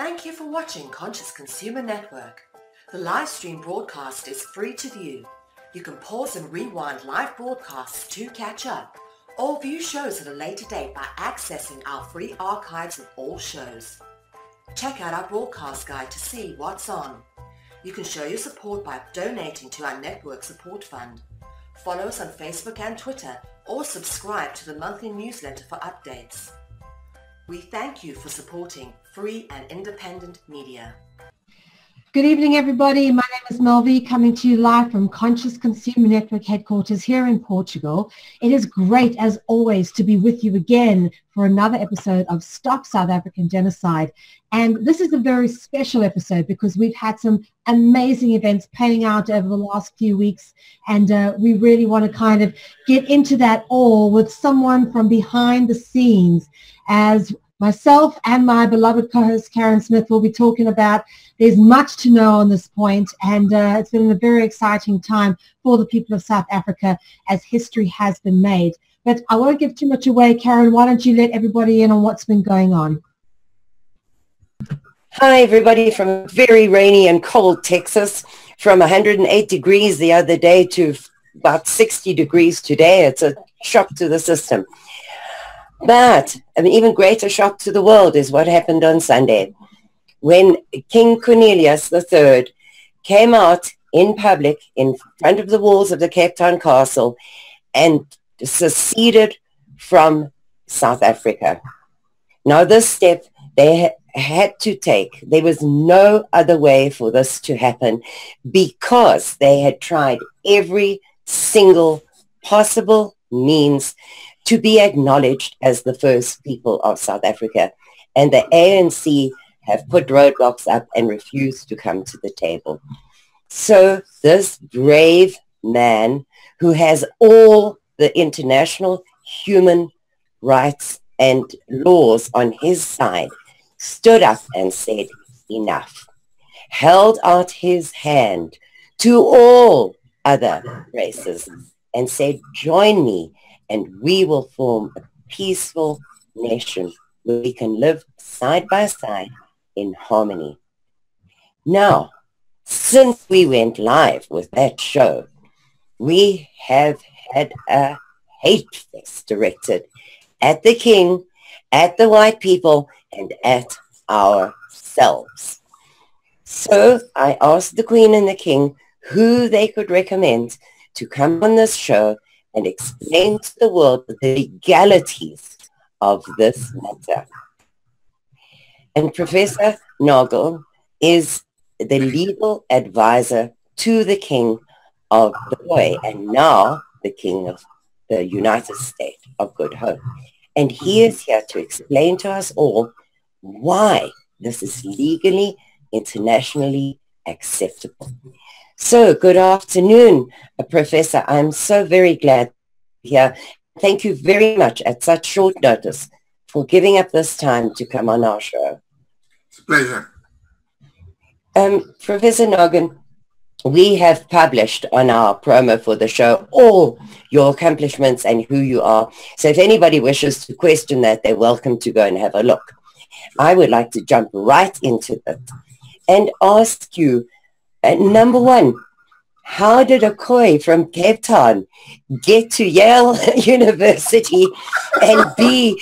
Thank you for watching Conscious Consumer Network. The live stream broadcast is free to view. You can pause and rewind live broadcasts to catch up, or view shows at a later date by accessing our free archives of all shows. Check out our broadcast guide to see what's on. You can show your support by donating to our network support fund. Follow us on Facebook and Twitter, or subscribe to the monthly newsletter for updates. We thank you for supporting free and independent media. Good evening, everybody. My name is Melvi, coming to you live from Conscious Consumer Network headquarters here in Portugal. It is great, as always, to be with you again for another episode of Stop South African Genocide. And this is a very special episode because we've had some amazing events playing out over the last few weeks. And we really want to kind of get into that all with someone from behind the scenes, as myself and my beloved co-host Karin Smith will be talking about. There's much to know on this point, and it's been a very exciting time for the people of South Africa as history has been made. But I won't give too much away. Karin, why don't you let everybody in on what's been going on? Hi, everybody, from very rainy and cold Texas, from 108 degrees the other day to about 60 degrees today. It's a shock to the system. But an even greater shock to the world is what happened on Sunday, when King Cornelius III came out in public in front of the walls of the Cape Town Castle and seceded from South Africa. Now, this step they had to take. There was no other way for this to happen, because they had tried every single possible means to be acknowledged as the first people of South Africa. And the ANC have put roadblocks up and refused to come to the table. So this brave man, who has all the international human rights and laws on his side, stood up and said, enough, held out his hand to all other races and said, join me, and we will form a peaceful nation where we can live side by side in harmony. Now, since we went live with that show, we have had a hate fest directed at the king, at the white people, and at ourselves. So I asked the Queen and the King who they could recommend to come on this show and explain to the world the legalities of this matter. And Professor Nagan is the legal advisor to the King of the Boy, and now the King of the United States of Good Hope. And he is here to explain to us all why this is legally, internationally acceptable. So, good afternoon, Professor. I'm so very glad here. Thank you very much at such short notice for giving up this time to come on our show. It's a pleasure. Professor Nagan, we have published on our promo for the show all your accomplishments and who you are. So if anybody wishes to question that, they're welcome to go and have a look. I would like to jump right into it and ask you, number one, how did a Khoi from Cape Town get to Yale University and be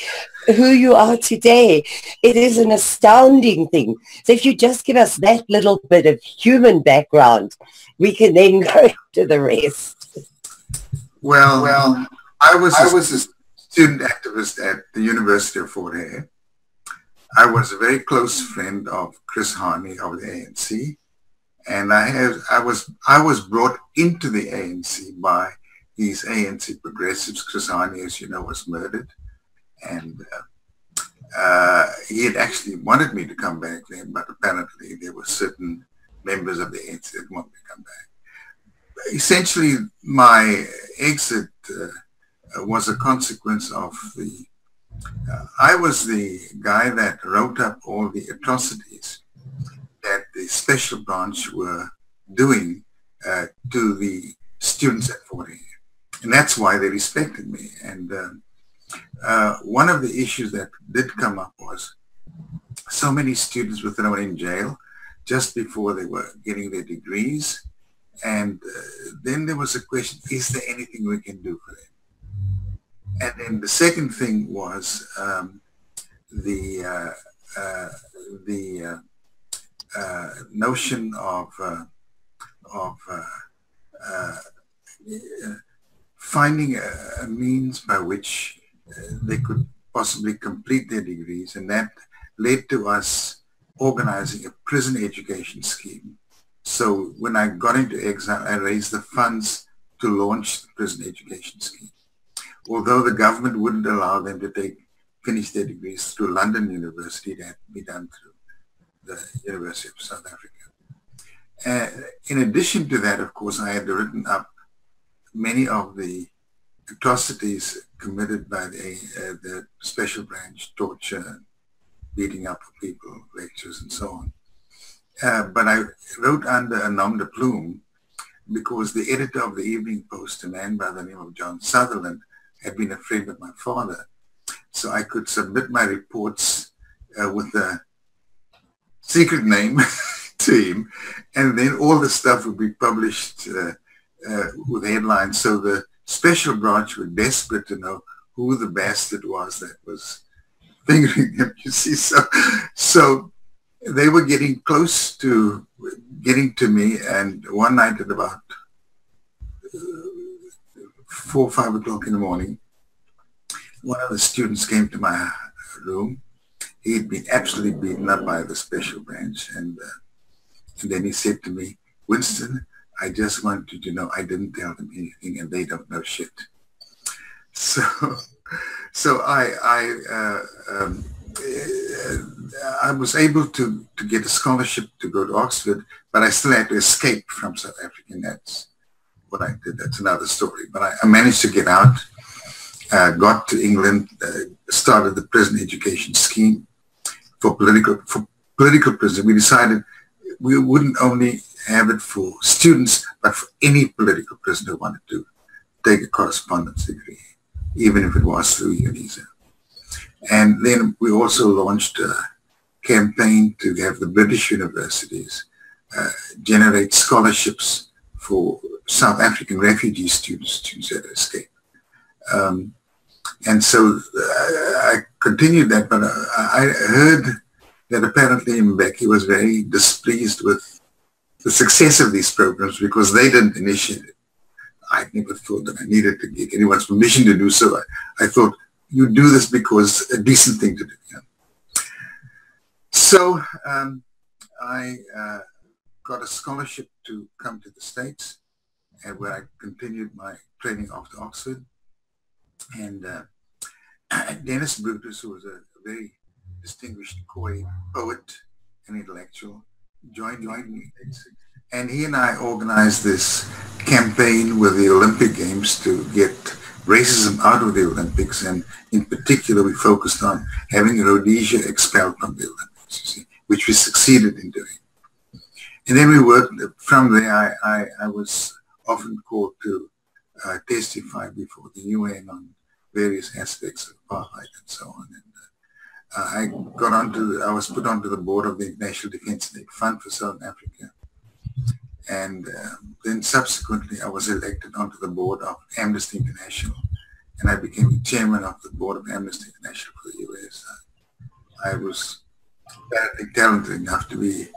who you are today? It is an astounding thing. So if you just give us that little bit of human background, we can then go to the rest. Well, I was a student activist at the University of Fort Hare. I was a very close friend of Chris Hani of the ANC. And I was brought into the ANC by these ANC progressives. Chris Hani, as you know, was murdered, and he had actually wanted me to come back then, but apparently there were certain members of the ANC that wanted me to come back. Essentially, my exit was a consequence of I was the guy that wrote up all the atrocities that the special branch were doing to the students at Fort Hare. And that's why they respected me. And one of the issues that did come up was so many students were thrown in jail just before they were getting their degrees. And then there was a question, is there anything we can do for them? And then the second thing was the notion of finding a means by which they could possibly complete their degrees, and that led to us organizing a prison education scheme. So when I got into exile, I raised the funds to launch the prison education scheme. Although the government wouldn't allow them to finish their degrees through London University, it had to be done through the University of South Africa. In addition to that, of course, I had written up many of the atrocities committed by the special branch, torture, beating up of people, lectures, and so on. But I wrote under a nom de plume because the editor of the Evening Post, a man by the name of John Sutherland, had been a friend of my father. So I could submit my reports with a secret name to him, and then all the stuff would be published with headlines. So the special branch were desperate to know who the bastard was that was fingering him, you see. So they were getting close to getting to me, and one night at about 4 or 5 o'clock in the morning, one of the students came to my room. He'd been absolutely beaten up by the special branch, and then he said to me, "Winston, I just want you to know I didn't tell them anything, and they don't know shit." So I was able to get a scholarship to go to Oxford, but I still had to escape from South Africa, and that's what I did. That's another story. But I managed to get out, got to England, started the prison education scheme for political prisoners. We decided we wouldn't only have it for students, but for any political prisoner who wanted to take a correspondence degree, even if it was through UNISA. And then we also launched a campaign to have the British universities generate scholarships for South African refugee students that escaped. And so I continued that, but I heard that apparently Mbeki was very displeased with the success of these programs because they didn't initiate it. I never thought that I needed to get anyone's permission to do so. I thought, you do this because a decent thing to do. Yeah. So I got a scholarship to come to the States, and where I continued my training after Oxford. And Dennis Brutus, who was a very distinguished Khoi poet and intellectual, joined me. And he and I organized this campaign with the Olympic Games to get racism out of the Olympics, and in particular we focused on having Rhodesia expelled from the Olympics, you see, which we succeeded in doing. And then we worked from there. I was often called to testify before the UN on various aspects of apartheid and so on. And I was put onto the board of the International Defence League Fund for Southern Africa. And then subsequently I was elected onto the board of Amnesty International, and I became the chairman of the board of Amnesty International for the US. I was apparently talented enough to be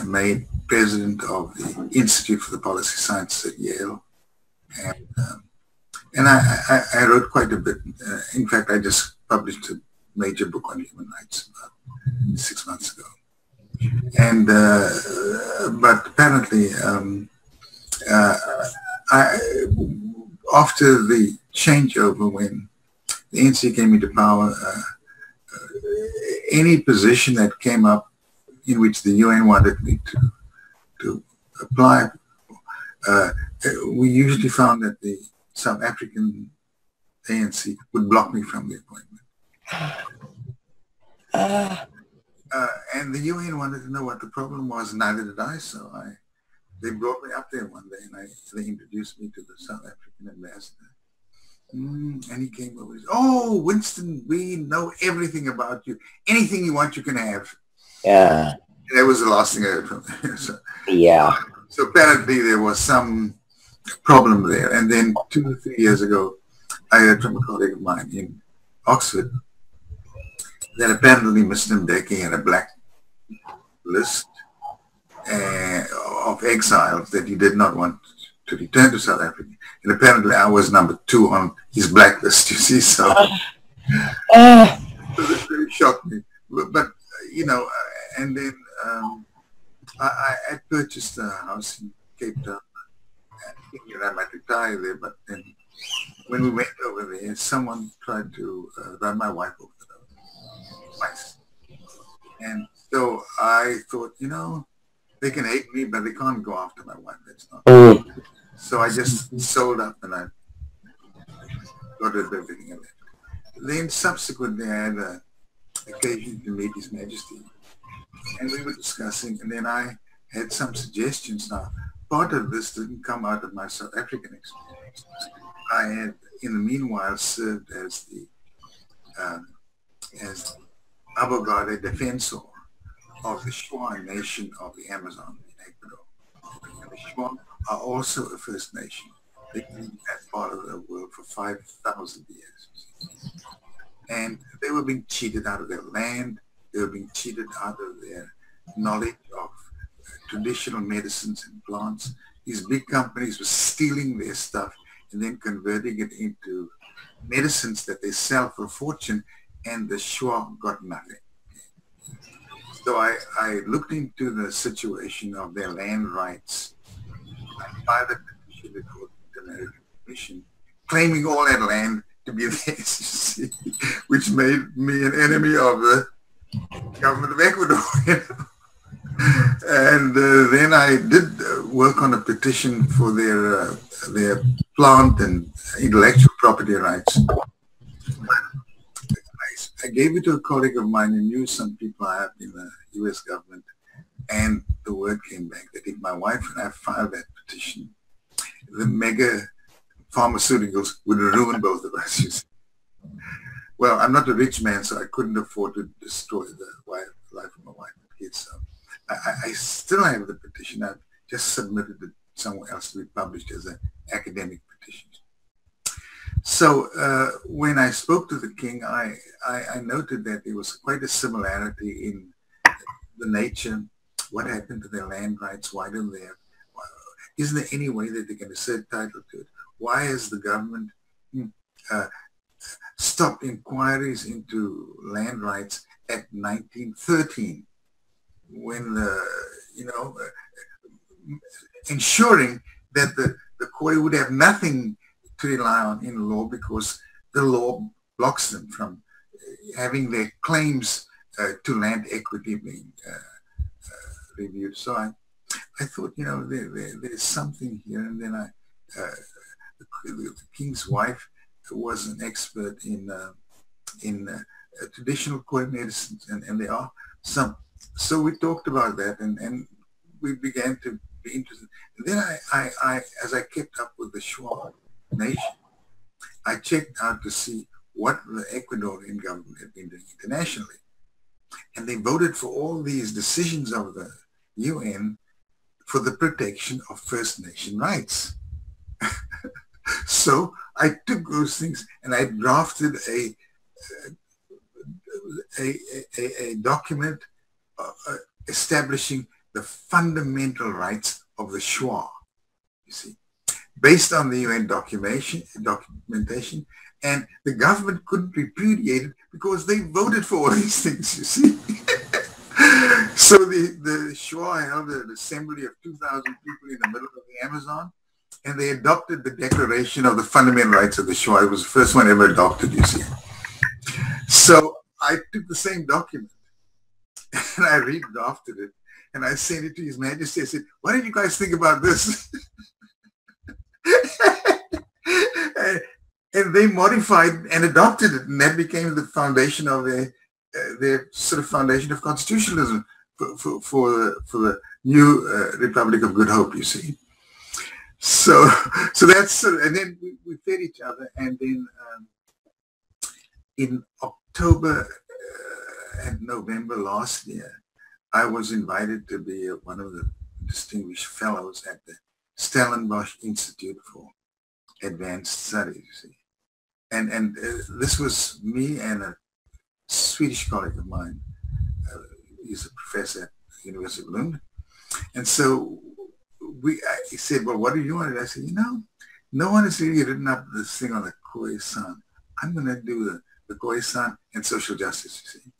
made president of the Institute for the Policy Sciences at Yale. And I wrote quite a bit. In fact, I just published a major book on human rights about 6 months ago. And but apparently, after the changeover, when the ANC came into power, any position that came up in which the UN wanted me to apply, we usually found that the South African ANC would block me from the appointment. And the UN wanted to know what the problem was, neither did I, so they brought me up there one day, and they introduced me to the South African ambassador. And he came over and said, "Oh, Winston, we know everything about you. Anything you want, you can have." Yeah. That was the last thing I heard from them. Yeah. So apparently there was some problem there. And then 2 or 3 years ago, I heard from a colleague of mine in Oxford that apparently Mr. Mbeki had a black list of exiles that he did not want to return to South Africa. And apparently I was number 2 on his blacklist, you see. So, so that really shocked me. But you know, and then I had purchased a house in Cape Town. Thinking I might retire there, but then when we went over there, someone tried to run my wife over the road twice. And so I thought, you know, they can hate me, but they can't go after my wife. That's not. So I just sold up and I got rid of everything. Then subsequently I had an occasion to meet His Majesty. And we were discussing, and then I had some suggestions. Now, part of this didn't come out of my South African experience. I had, in the meanwhile, served as the abogado defensor of the Shwa nation of the Amazon in Ecuador. And the Shwa are also a First Nation. They've been in that part of the world for 5,000 years. And they were being cheated out of their land. They were being cheated out of their knowledge of traditional medicines and plants. These big companies were stealing their stuff and then converting it into medicines that they sell for a fortune, and the Shwa got nothing. So I looked into the situation of their land rights. I filed a petition before the American Commission, claiming all that land to be theirs, you see, which made me an enemy of the government of Ecuador. And then I did work on a petition for their plant and intellectual property rights. I gave it to a colleague of mine who knew some people I have in the U.S. government, and the word came back that if my wife and I filed that petition, the mega pharmaceuticals would ruin both of us. You see. Well, I'm not a rich man, so I couldn't afford to destroy the life of my wife and kids. So I still have the petition. I've just submitted it somewhere else to be published as an academic petition. So when I spoke to the king, I noted that there was quite a similarity in the nature, what happened to their land rights, why don't they have, isn't there any way that they can assert title to it? Why has the government stopped inquiries into land rights at 1913 when ensuring that the court would have nothing to rely on in law because the law blocks them from having their claims to land equity being reviewed. So I thought, you know, there's something here. And then the king's wife was an expert in traditional court medicines, and there are some. So we talked about that, and we began to be interested. And then I as I kept up with the Shwa nation, I checked out to see what the Ecuadorian government had been doing internationally. And they voted for all these decisions of the UN for the protection of First Nation rights. So I took those things and I drafted a document establishing the fundamental rights of the Shwa, you see, based on the UN documentation, and the government couldn't repudiate it because they voted for all these things, you see. So the Shwa held an assembly of 2,000 people in the middle of the Amazon, and they adopted the Declaration of the Fundamental Rights of the Shwa. It was the first one ever adopted, you see. So I took the same document, and I redrafted it, and I sent it to His Majesty. I said, what did you guys think about this? And they modified and adopted it, and that became the foundation of their sort of foundation of constitutionalism for the new Republic of Good Hope, you see. So that's, and then we fed each other, and then in October and November last year, I was invited to be one of the distinguished fellows at the Stellenbosch Institute for Advanced Studies, you see. And this was me and a Swedish colleague of mine. He's a professor at the University of Lund. And so he said, well, what do you want? I said, you know, no one has really written up this thing on the Khoisan. I'm going to do the Khoisan and social justice, you see.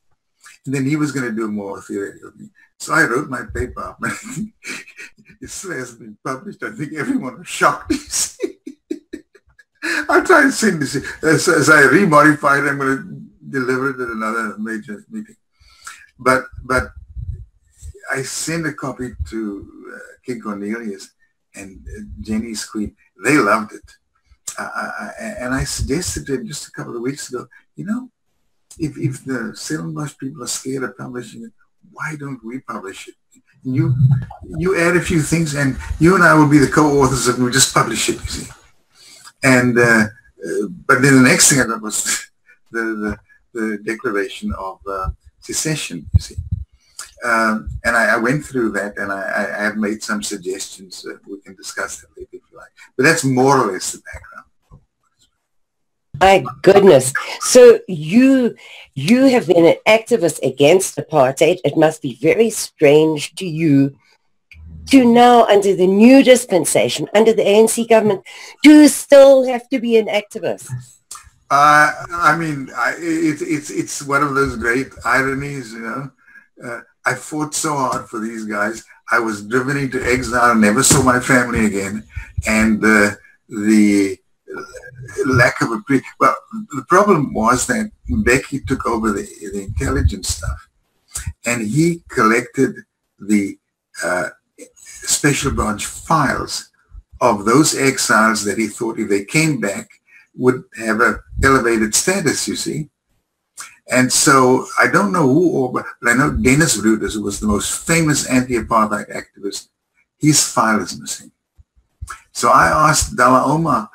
And then he was going to do more theoretical thing. So I wrote my paper up, and it still hasn't been published. I think everyone was shocked. I'll try and send this. As I remodify it, I'm going to deliver it at another major meeting. But I sent a copy to King Cornelius and Jenny's Queen. They loved it. And I suggested to him just a couple of weeks ago, you know, if the Stellenbosch people are scared of publishing it, why don't we publish it? You add a few things, and you and I will be the co-authors, and we'll just publish it, you see. And but then the next thing I got was the Declaration of Secession, you see. And I went through that, and I have made some suggestions. We can discuss that later if you like. But that's more or less the background. My goodness. So you have been an activist against apartheid. It must be very strange to you to now, under the new dispensation, under the ANC government, do you still have to be an activist? I mean, it's one of those great ironies, you know. I fought so hard for these guys. I was driven into exile, never saw my family again, and the lack of well, the problem was that Becky took over the intelligence stuff, and he collected the special branch files of those exiles that he thought if they came back would have an elevated status, you see. And so I don't know who, but I know Dennis Brutus, who was the most famous anti-apartheid activist, his file is missing. So I asked Dalla Omar,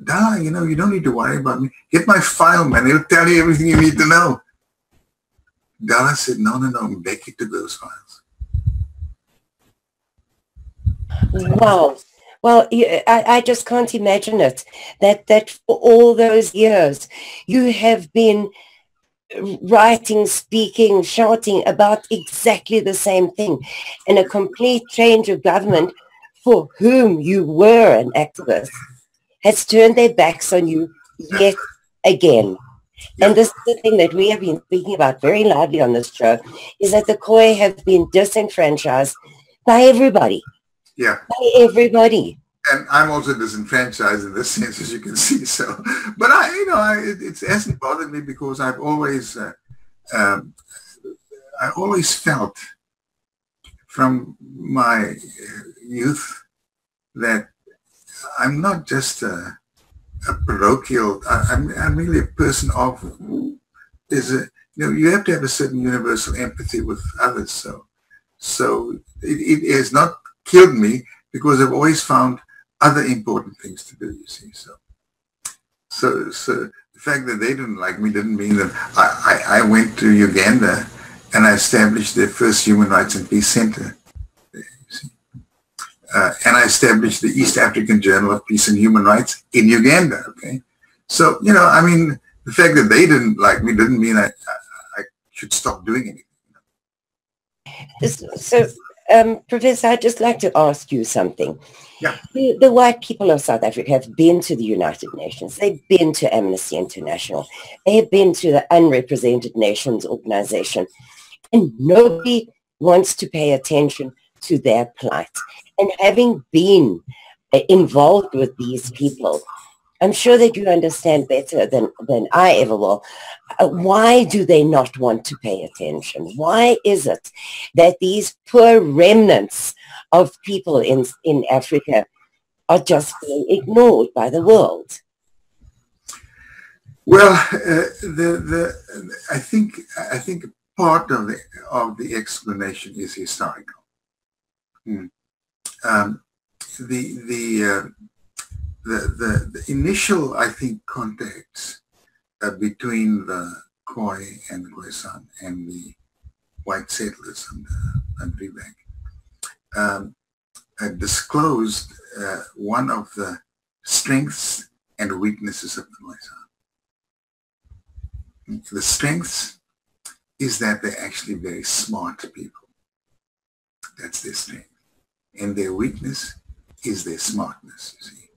Dalla, you know, you don't need to worry about me. Get my file, man. It'll tell you everything you need to know. Dalla said, no, Becky took those files. Wow. Well, I just can't imagine it, that for all those years you have been writing, speaking, shouting about exactly the same thing, and a complete change of government for whom you were an activist has turned their backs on you yet again. And this is the thing that we have been speaking about very loudly on this show, is that the Khoi have been disenfranchised by everybody. Yeah. By everybody. And I'm also disenfranchised in this sense, as you can see. So, but it hasn't bothered me because I've always, I always felt from my youth that I'm not just a parochial. I'm really a person of. You have to have a certain universal empathy with others. So it has not killed me because I've always found other important things to do, you see. So the fact that they didn't like me didn't mean that I went to Uganda and I established their first Human Rights and Peace Center. You see. And I established the East African Journal of Peace and Human Rights in Uganda, okay? So, you know, I mean, the fact that they didn't like me didn't mean I should stop doing anything. So, Professor, I'd just like to ask you something. Yeah. The white people of South Africa have been to the United Nations. They've been to Amnesty International. They have been to the Unrepresented Nations Organization. And nobody wants to pay attention to their plight. And having been involved with these people, I'm sure that you understand better than I ever will. Why do they not want to pay attention? Why is it that these poor remnants of people in Africa are just being ignored by the world? Well, I think part of the explanation is historical. The initial, I think, contacts between the Khoi and the Khoisan and the white settlers and Reback, disclosed one of the strengths and weaknesses of the Khoisan. The strengths is that they're actually very smart people. That's their strength. And their weakness is their smartness, you see.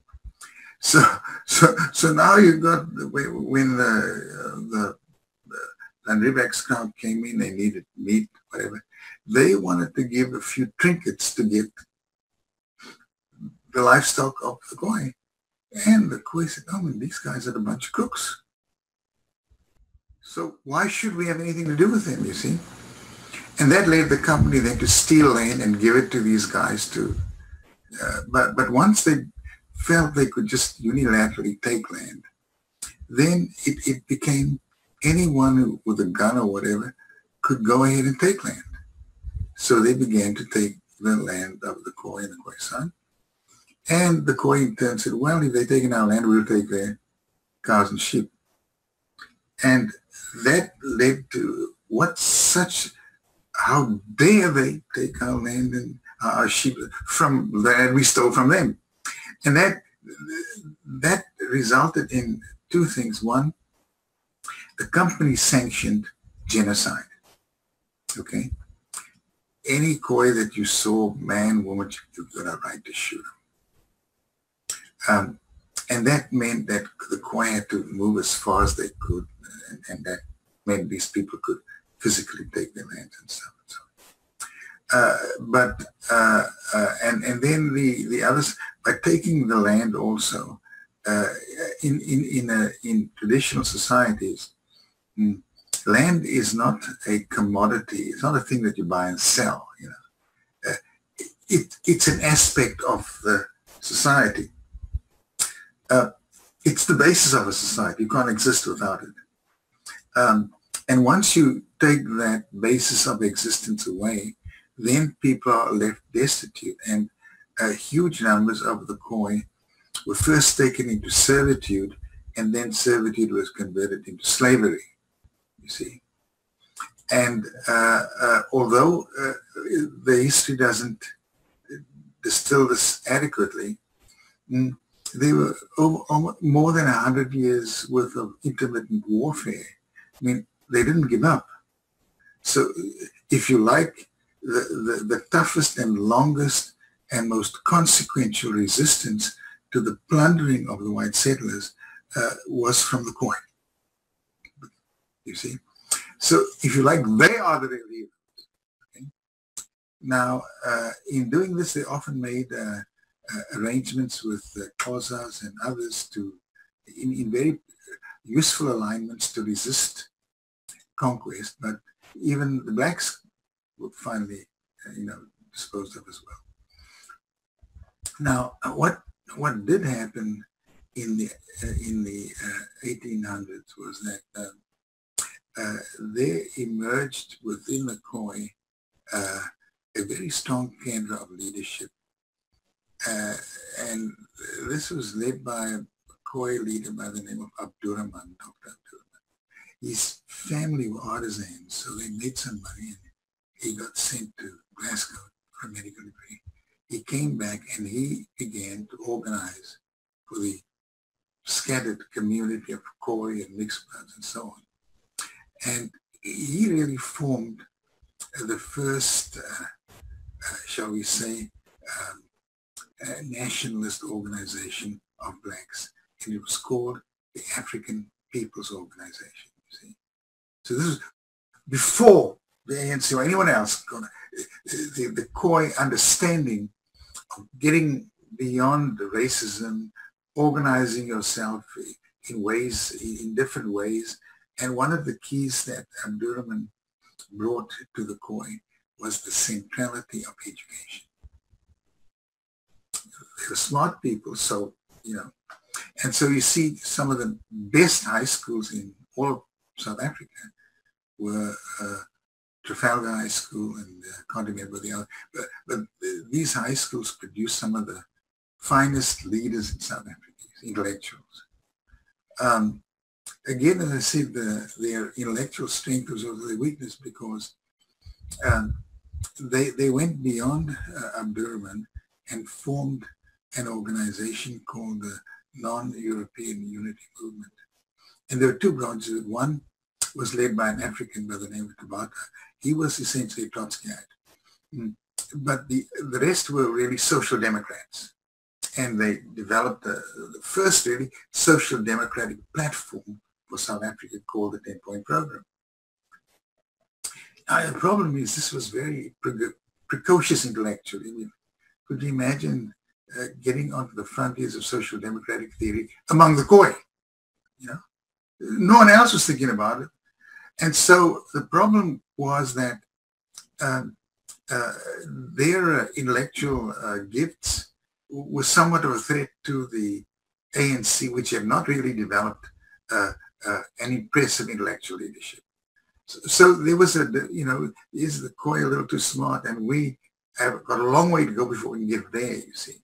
So now you got, when the Reback's crowd came in, they needed meat, whatever. They wanted to give a few trinkets to get the livestock of the Khoi. And the Khoi said, oh, man, these guys are a bunch of crooks. So why should we have anything to do with them, you see? And that led the company then to steal land and give it to these guys too. But once they felt they could just unilaterally take land, then it became anyone who, with a gun or whatever, could go ahead and take land. So they began to take the land of the Khoi and the Khoisan. And the Khoi in turn said, well, if they're taking our land, we'll take their cows and sheep. And that led to how dare they take our land and our sheep from the land we stole from them. And that resulted in two things. One, the company sanctioned genocide. Okay? Any Khoi that you saw, man, woman, you've got a right to shoot them. And that meant that the Khoi had to move as far as they could, and that meant these people could physically take their land and stuff. And then the others, by taking the land also, in traditional societies, land is not a commodity. It's not a thing that you buy and sell. You know, it's an aspect of the society. It's the basis of a society. You can't exist without it. And once you take that basis of existence away, then people are left destitute. And huge numbers of the Khoi were first taken into servitude, and then servitude was converted into slavery, you see. And although the history doesn't distill this adequately, there were more than 100 years worth of intermittent warfare. I mean, they didn't give up. So if you like, the toughest and longest and most consequential resistance to the plundering of the white settlers was from the Khoi. You see? So if you like, they are the real heroes. Okay? Now, in doing this, they often made arrangements with Xhosas and others in very useful alignments to resist conquest, but even the blacks were finally, disposed of as well. Now, what did happen in the 1800s was that there emerged within the Khoi a very strong cadre of leadership. And this was led by a Khoi leader by the name of Abdurrahman, Dr. Abdurrahman. His family were artisans, so they made some money, and he got sent to Glasgow for a medical degree. He came back and he began to organize for the scattered community of Khoi and mixed bloods and so on. And he really formed the first, shall we say, nationalist organization of blacks, and it was called the African People's Organization. You see, so this is before the ANC or anyone else. The Khoi understanding of getting beyond the racism, organizing yourself in different ways, and one of the keys that Abdurrahman brought to the Khoi was the centrality of education. They were smart people, so, and so you see some of the best high schools in all of South Africa were Trafalgar High School and can't remember the other, but these high schools produced some of the finest leaders in South Africa, intellectuals. Again, as I said, their intellectual strength was also their weakness, because they went beyond Abdurrahman and formed an organization called the Non-European Unity Movement. And there were two branches. One was led by an African by the name of Tabata. He was essentially a Trotskyite. But the rest were really social democrats. And they developed the first really social democratic platform for South Africa called the 10-Point Program. Now, the problem is this was very precocious intellectually. I mean, could you imagine getting onto the frontiers of social democratic theory among the Khoi? You know, no one else was thinking about it. And so the problem was that their intellectual gifts was somewhat of a threat to the ANC, which had not really developed an impressive intellectual leadership. So there was is the Khoi a little too smart, and we have got a long way to go before we can get there, you see.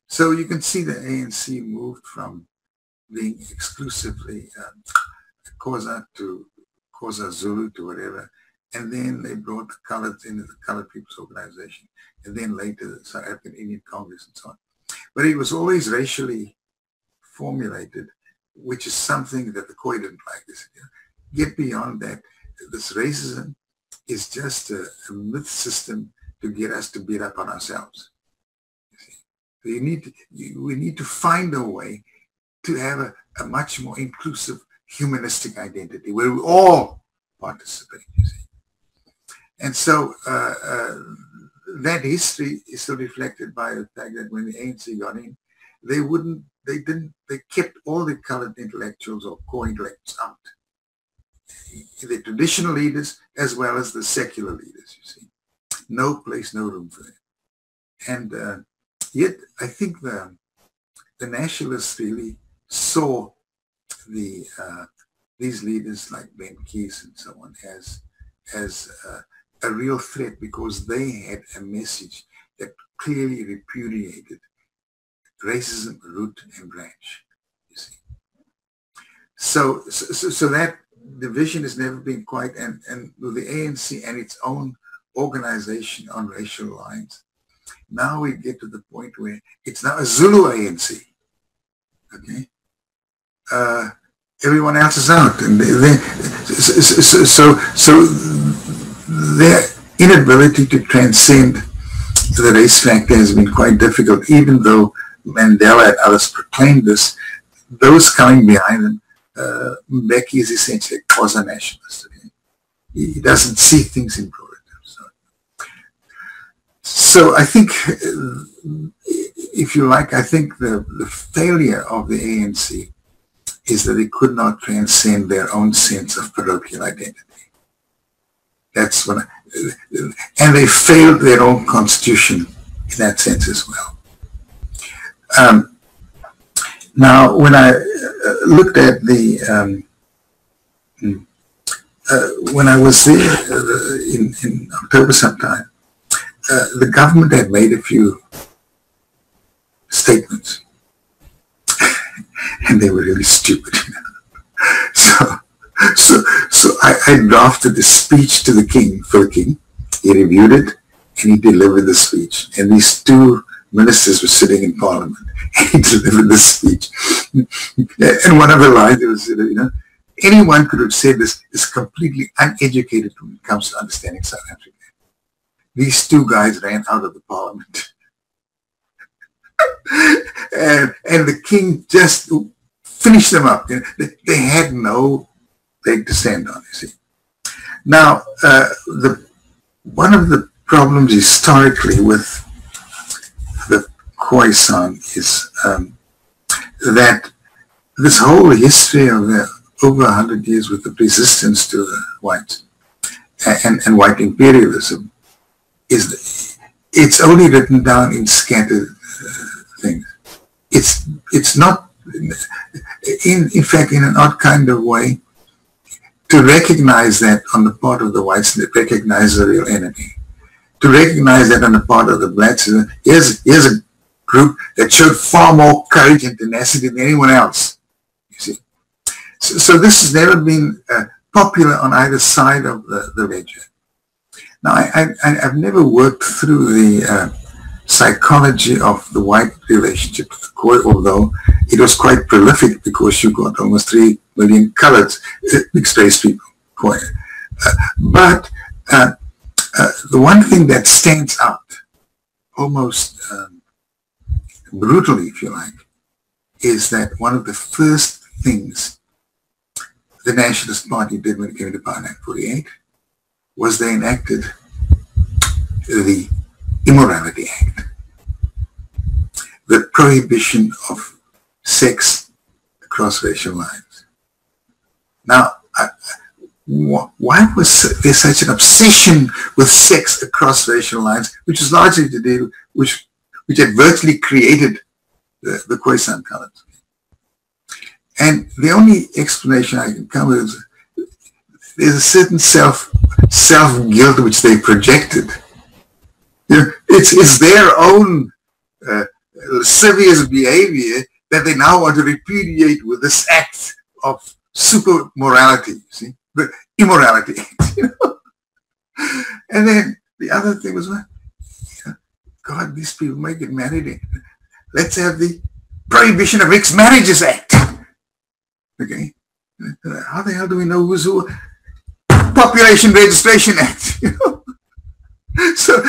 So you can see the ANC moved from being exclusively Xhosa to Xhosa Zulu to whatever, and then they brought the coloureds into the Coloured People's Organization, and then later the South African Indian Congress and so on. But it was always racially formulated, which is something that the Khoi didn't like. This, get beyond that. This racism is just a myth system to get us to beat up on ourselves. So we need to find a way to have a much more inclusive humanistic identity where we all participate, you see. And so that history is still reflected by the fact that when the ANC got in, they kept all the colored intellectuals or core intellectuals out. The traditional leaders as well as the secular leaders, you see. No place, no room for them. And yet I think the nationalists really saw these leaders like Ben Keys and so on as a real threat, because they had a message that clearly repudiated racism, root and branch, you see. So that division has never been quite, and with the ANC and its own organization on racial lines, now we get to the point where it's now a Zulu ANC, okay? Everyone else is out, and so their inability to transcend the race factor has been quite difficult, even though Mandela and others proclaimed this. Those coming behind them, Mbeki is essentially a quasi-nationalist. Okay? He doesn't see things in broader terms. So I think, if you like, I think the failure of the ANC is that they could not transcend their own sense of parochial identity. That's what, and they failed their own constitution in that sense as well. Now, when I looked at the, when I was there in October sometime, the government had made a few statements, and they were really stupid. So I drafted a speech to the king, for the king. He reviewed it, and he delivered the speech. And these two ministers were sitting in Parliament, and he delivered the speech. And one of the lines was, anyone could have said this is completely uneducated when it comes to understanding South Africa. These two guys ran out of the Parliament. and the king just finished them up. They had no leg to stand on, you see. Now, one of the problems historically with the Khoisan is that this whole history of over 100 years with the resistance to the whites and white imperialism it's only written down in scattered things. It's not, in fact, in an odd kind of way, to recognize that on the part of the whites, that recognize the real enemy. To recognize that on the part of the blacks, here's a group that showed far more courage and tenacity than anyone else, you see. So this has never been popular on either side of the ledger. Now, I've never worked through the psychology of the white relationship with the Khoi, although it was quite prolific because you got almost 3 million colored mixed race people, Khoi. But the one thing that stands out almost brutally, if you like, is that one of the first things the Nationalist Party did when it came to power in 1948 was they enacted the Immorality Act, the prohibition of sex across racial lines. Now, why was there such an obsession with sex across racial lines, which is largely to do, which had virtually created the Khoisan colored? And the only explanation I can come with is there's a certain self-guilt which they projected. You know, it's their own lascivious behavior that they now want to repudiate with this act of super morality, you see, the Immorality Act, you know. And then the other thing was, God, these people might get married. Let's have the Prohibition of Mixed Marriages Act. Okay, how the hell do we know who's who? Population Registration Act, you know. So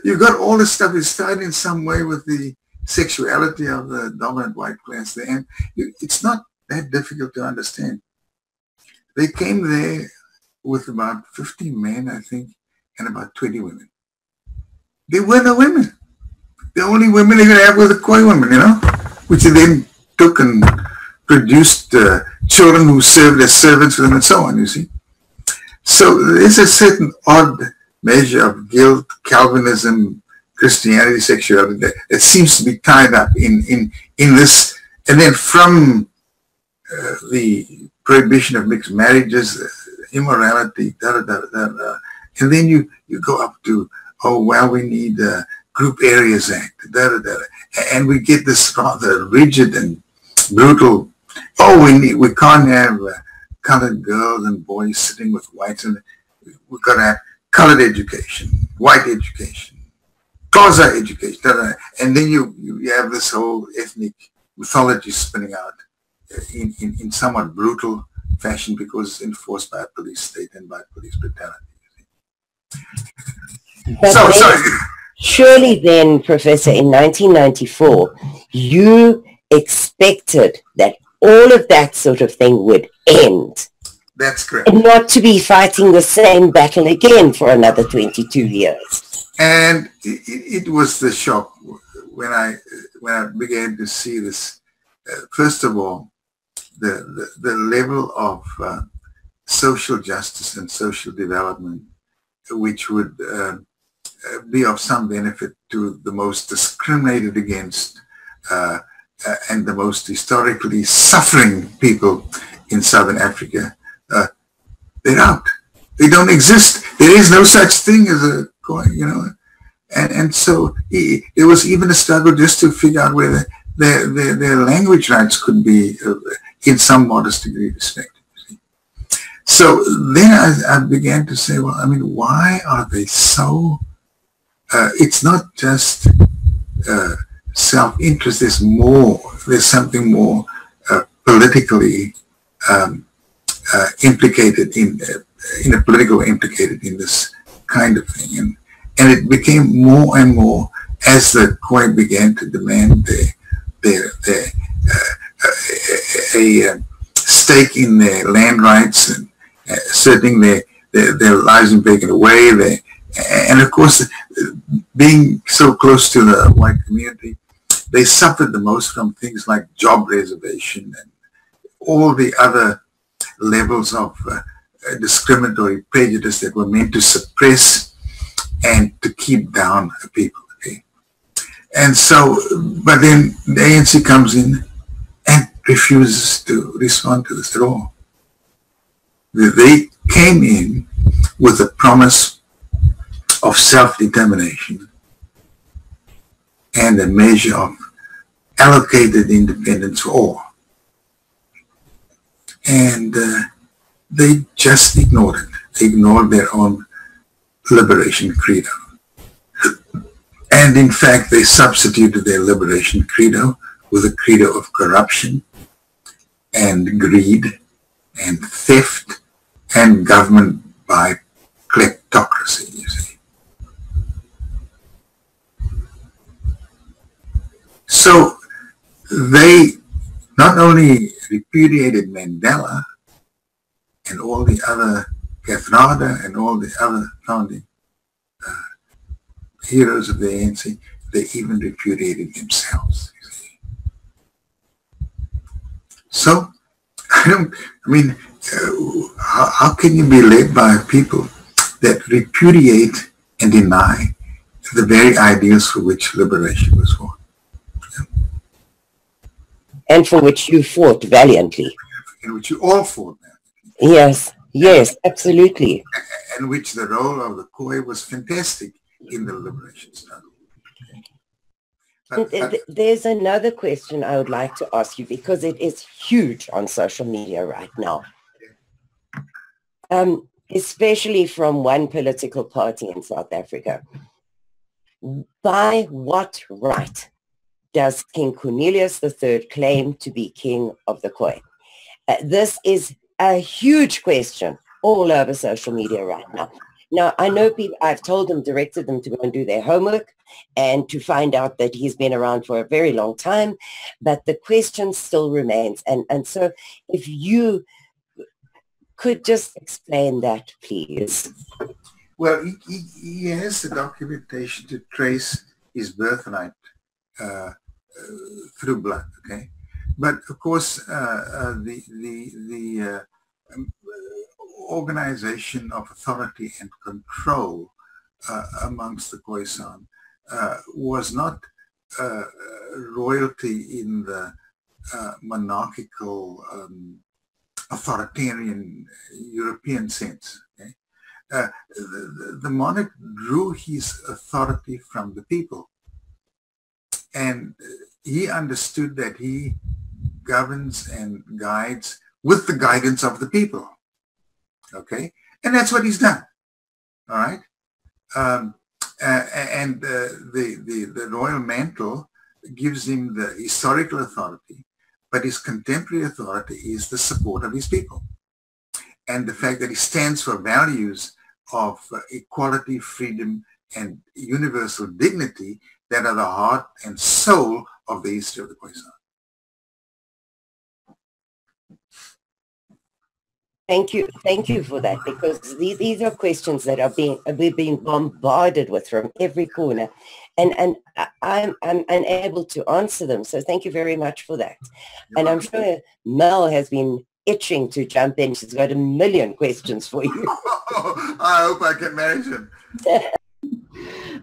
you've got all this stuff is tied in some way with the sexuality of the dominant white class there, and it's not that difficult to understand. They came there with about 50 men, I think, and about 20 women. They were the women. The only women they could have were the Khoi women, you know, which they then took and produced children who served as servants for them and so on, you see. So there's a certain odd measure of guilt, Calvinism, Christianity, sexuality that seems to be tied up in this. And then from the prohibition of mixed marriages, immorality, and then you go up to, oh, well, we need a Group Areas Act, and we get this rather rigid and brutal, oh, we can't have colored girls and boys sitting with whites, and we've got to have colored education, white education, Xhosa education, and then you have this whole ethnic mythology spinning out in somewhat brutal fashion because it's enforced by a police state and by police brutality. But surely then, Professor, in 1994, you expected that all of that sort of thing would end. That's correct. And not to be fighting the same battle again for another 22 years. And it was the shock when I began to see this. First of all, the level of social justice and social development, which would be of some benefit to the most discriminated against and the most historically suffering people in Southern Africa, they're out. They don't exist. There is no such thing as a, you know, and so there was even a struggle just to figure out whether their language rights could be in some modest degree respected. So then I began to say, well, I mean, why are they so, it's not just self-interest, there's something more politically implicated in a political implicated in this kind of thing. And it became more and more as the Khoi began to demand a stake in their land rights and asserting their lives being taken away. And of course, being so close to the white community, they suffered the most from things like job reservation and all the other levels of discriminatory prejudice that were meant to suppress and to keep down people. Okay? And so, but then the ANC comes in and refuses to respond to this at all. They came in with a promise of self-determination and a measure of allocated independence for all. And they just ignored it. They ignored their own liberation credo. And in fact, they substituted their liberation credo with a credo of corruption and greed and theft and government by kleptocracy, you see. So they not only repudiated Mandela and all the other Kathrada and all the other founding heroes of the ANC, they even repudiated themselves, you see. So, how can you be led by people that repudiate and deny the very ideals for which liberation was fought? And for which you fought valiantly. In which you all fought valiantly. Yes, yes, absolutely. And which the role of the Khoi was fantastic in the liberation struggle. There's another question I would like to ask you, because it is huge on social media right now. Especially from one political party in South Africa. By what right does King Cornelius III claim to be king of the Khoi? This is a huge question all over social media right now. Now, I know people, I've told them, directed them to go and do their homework and to find out that he's been around for a very long time, but the question still remains. And so if you could just explain that, please. Well, he has the documentation to trace his birthright through blood, okay? But of course, the organization of authority and control amongst the Khoisan was not royalty in the monarchical authoritarian European sense. Okay? The monarch drew his authority from the people, and he understood that he governs and guides with the guidance of the people. Okay, and that's what he's done. All right, the royal mantle gives him the historical authority, but his contemporary authority is the support of his people, and the fact that he stands for values of equality, freedom, and universal dignity that are the heart and soul of the history of the Khoisan. Thank you for that, because these are questions that we're being bombarded with from every corner, and I'm unable to answer them. So thank you very much for that. And I'm sure Mel has been itching to jump in. She's got a million questions for you. I hope I can manage him.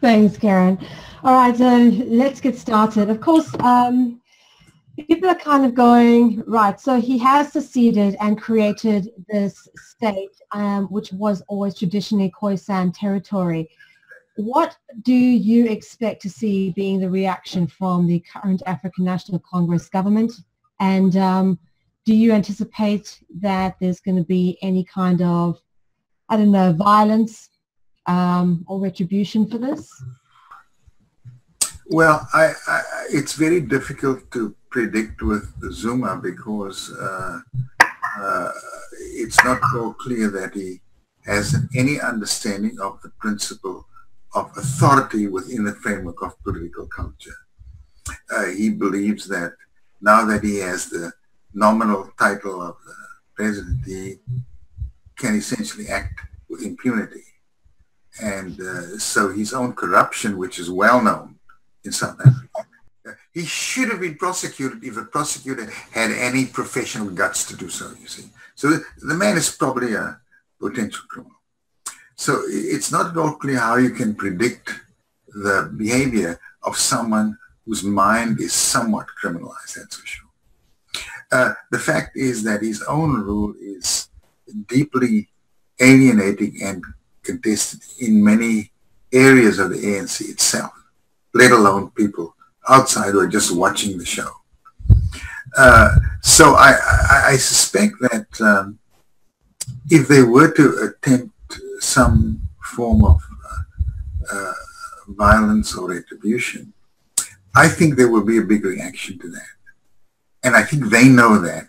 Thanks, Karin. All right, so let's get started. Of course, people are kind of going, right, so he has seceded and created this state, which was always traditionally Khoisan territory. What do you expect to see being the reaction from the current African National Congress government? And do you anticipate that there's going to be any kind of, I don't know, violence or retribution for this? Well, it's very difficult to predict with Zuma because it's not so clear that he has any understanding of the principle of authority within the framework of political culture. He believes that now that he has the nominal title of the president, he can essentially act with impunity. And so his own corruption, which is well known in South Africa, he should have been prosecuted if a prosecutor had any professional guts to do so, you see. So the man is probably a potential criminal. So it's not at all clear how you can predict the behavior of someone whose mind is somewhat criminalized, that's for sure. The fact is that his own rule is deeply alienating and contested in many areas of the ANC itself, let alone people outside who are just watching the show. So I suspect that if they were to attempt some form of violence or retribution, I think there will be a big reaction to that. And I think they know that,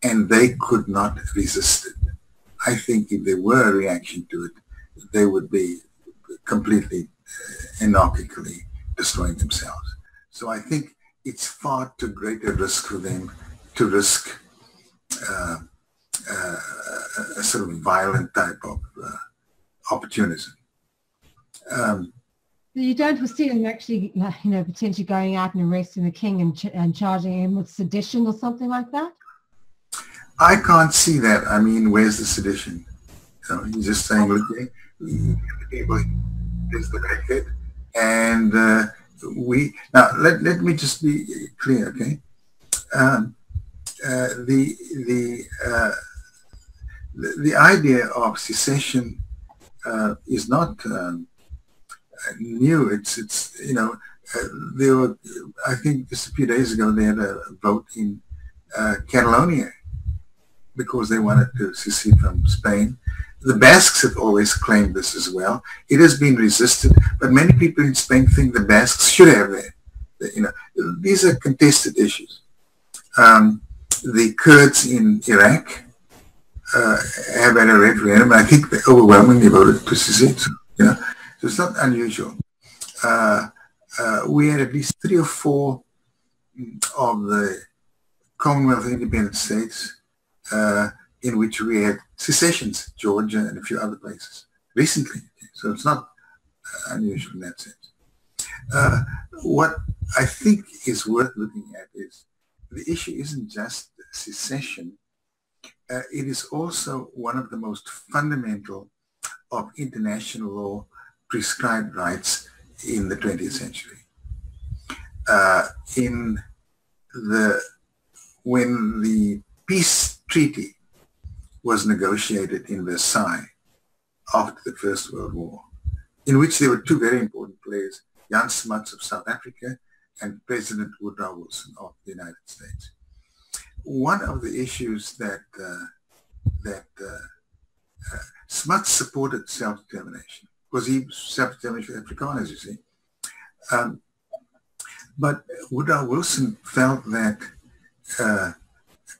and they could not resist it. I think if there were a reaction to it, they would be completely anarchically destroying themselves. So I think it's far too great a risk for them to risk a sort of violent type of opportunism. You don't foresee them actually, potentially going out and arresting the king and charging him with sedition or something like that? I can't see that. I mean, where's the sedition? He's just saying, look, people, there's the record, and now let me just be clear, okay? The idea of secession is not new. It's there were, I think just a few days ago, they had a vote in Catalonia because they wanted to secede from Spain. The Basques have always claimed this as well. It has been resisted, but many people in Spain think the Basques should have that. These are contested issues. The Kurds in Iraq have had a referendum. I think they overwhelmingly voted to secede. So it's not unusual. We had at least 3 or 4 of the Commonwealth Independent States in which we had secessions, Georgia and a few other places, recently. So it's not unusual in that sense. What I think is worth looking at is the issue isn't just secession. It is also one of the most fundamental of international law prescribed rights in the 20th century. When the peace treaty was negotiated in Versailles after the First World War, in which there were 2 very important players, Jan Smuts of South Africa and President Woodrow Wilson of the United States. One of the issues that Smuts supported self-determination, because he self-determination for Afrikaners, you see. But Woodrow Wilson felt that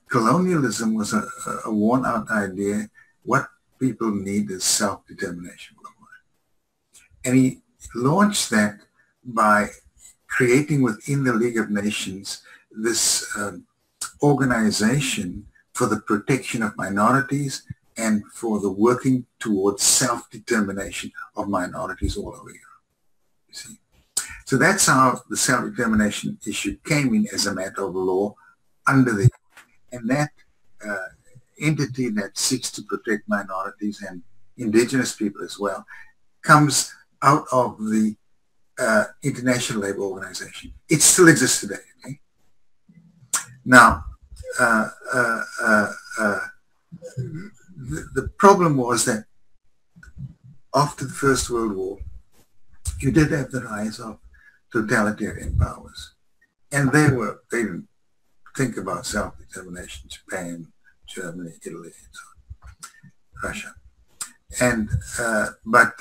colonialism was a worn-out idea. What people need is self-determination. And he launched that by creating within the League of Nations this organization for the protection of minorities and for the working towards self-determination of minorities all over Europe, you see. So that's how the self-determination issue came in as a matter of law under the, and that entity that seeks to protect minorities and indigenous people as well comes out of the International Labour Organization. It still exists today, okay? Now, the problem was that after the First World War, you did have the rise of totalitarian powers. And they didn't think about self-determination, Japan, Germany, Italy, and so on, Russia. And, but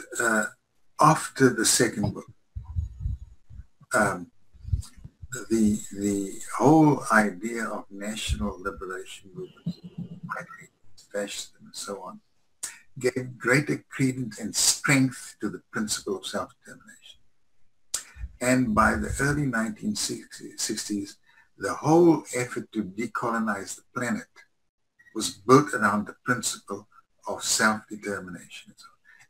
after the Second Book, the whole idea of national liberation movements, fascism and so on, gave greater credence and strength to the principle of self-determination. And by the early 1960s, the whole effort to decolonize the planet was built around the principle of self-determination.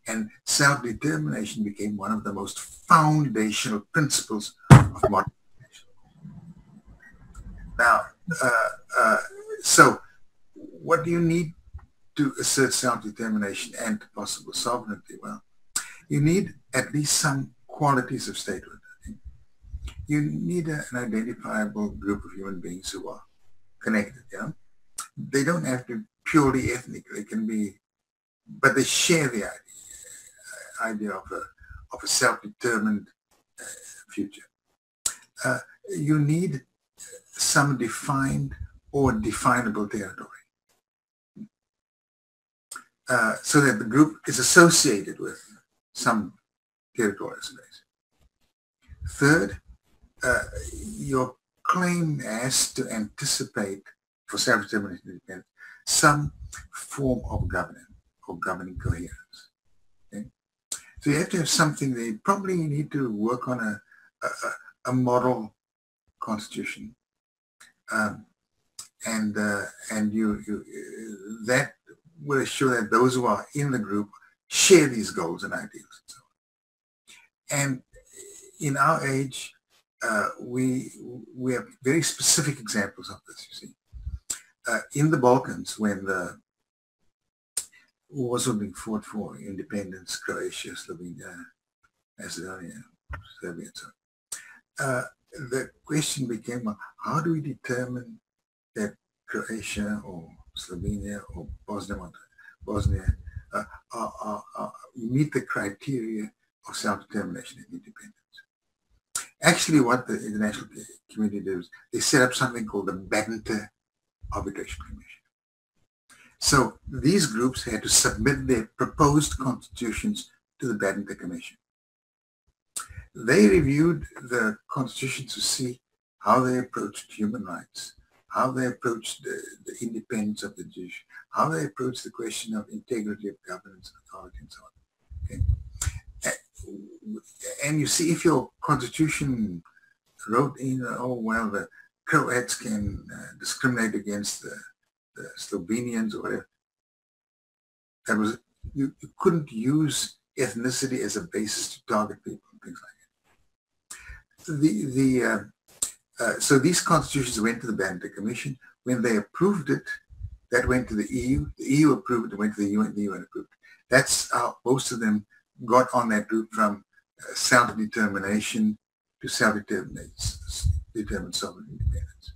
And self-determination became one of the most foundational principles of modern civilization. Now, so what do you need to assert self-determination and possible sovereignty? Well, you need at least some qualities of statehood. You need an identifiable group of human beings who are connected, you know? They don't have to be purely ethnic. They can be, but they share the idea of a self-determined future. You need some defined or definable territory, so that the group is associated with some territorial space. Third, your claim has to anticipate, for self-determination independence, some form of governance or governing coherence. Okay? So you have to have something there. Probably you need to work on a model constitution, and that will assure that those who are in the group share these goals and ideals. And so on. And in our age, we have very specific examples of this, you see. In the Balkans, when the wars were being fought for independence, Croatia, Slovenia, Macedonia, Serbia, and so on, the question became, how do we determine that Croatia or Slovenia or Bosnia meet the criteria of self-determination and independence? Actually, what the international community did was they set up something called the Banter Arbitration Commission. So these groups had to submit their proposed constitutions to the Banter Commission. They reviewed the constitution to see how they approached human rights, how they approached the independence of the judiciary, how they approached the question of integrity of governance and authority and so on. Okay? And you see, if your constitution wrote in, oh, well, the Croats can discriminate against the Slovenians or whatever, that was, you couldn't use ethnicity as a basis to target people and things like that. So these constitutions went to the Banter Commission. When they approved it, that went to the EU. The EU approved it, went to the UN, the UN approved it. That's how most of them got on that route from self-determination to self-determined sovereign independence.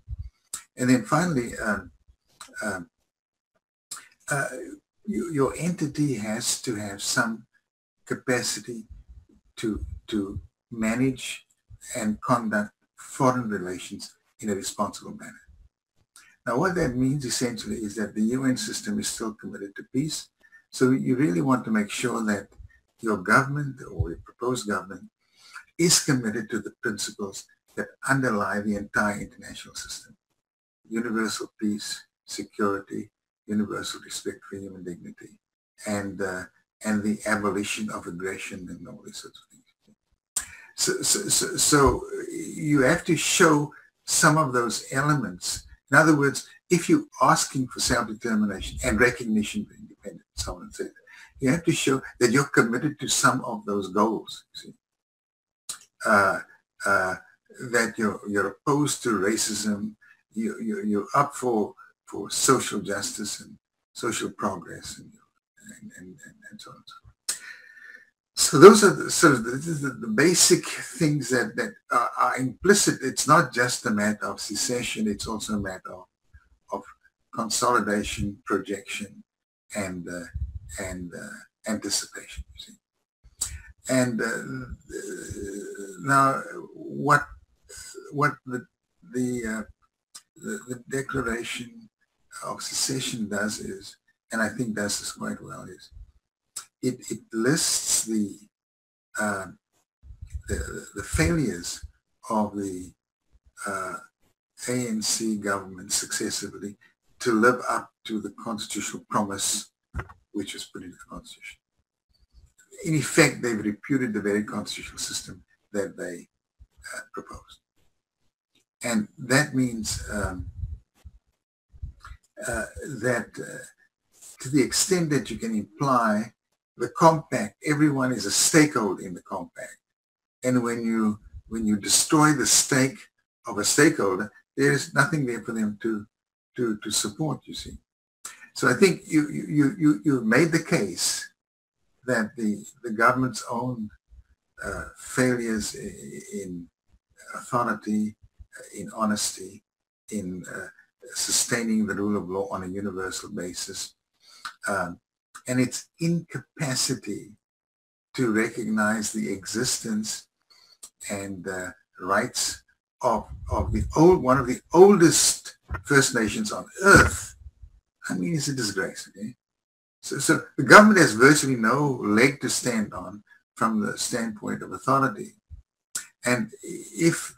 And then finally, your entity has to have some capacity to manage and conduct foreign relations in a responsible manner. Now, what that means essentially is that the UN system is still committed to peace. So you really want to make sure that your government or your proposed government is committed to the principles that underlie the entire international system: universal peace, security, universal respect for human dignity, and the abolition of aggression and all these sorts of things. So you have to show some of those elements. In other words, if you're asking for self-determination and recognition of independence, someone said, you have to show that you're committed to some of those goals. You see? That you're opposed to racism, you're up for social justice and social progress and so on and so on. So those are the basic things that are implicit. It's not just a matter of secession, it's also a matter of consolidation, projection, and anticipation, you see. And now what the Declaration of Secession does is, and I think does this quite well, is it lists the failures of the ANC government successively to live up to the constitutional promise which was put into the Constitution. In effect, they've repudiated the very constitutional system that they proposed. And that means that to the extent that you can imply the compact, everyone is a stakeholder in the compact. And when you destroy the stake of a stakeholder, there's nothing there for them to support, you see. So I think you made the case that the government's own failures in authority, in honesty, in sustaining the rule of law on a universal basis, and its incapacity to recognize the existence and rights of one of the oldest First Nations on earth. I mean, it's a disgrace, okay? So the government has virtually no leg to stand on from the standpoint of authority. And if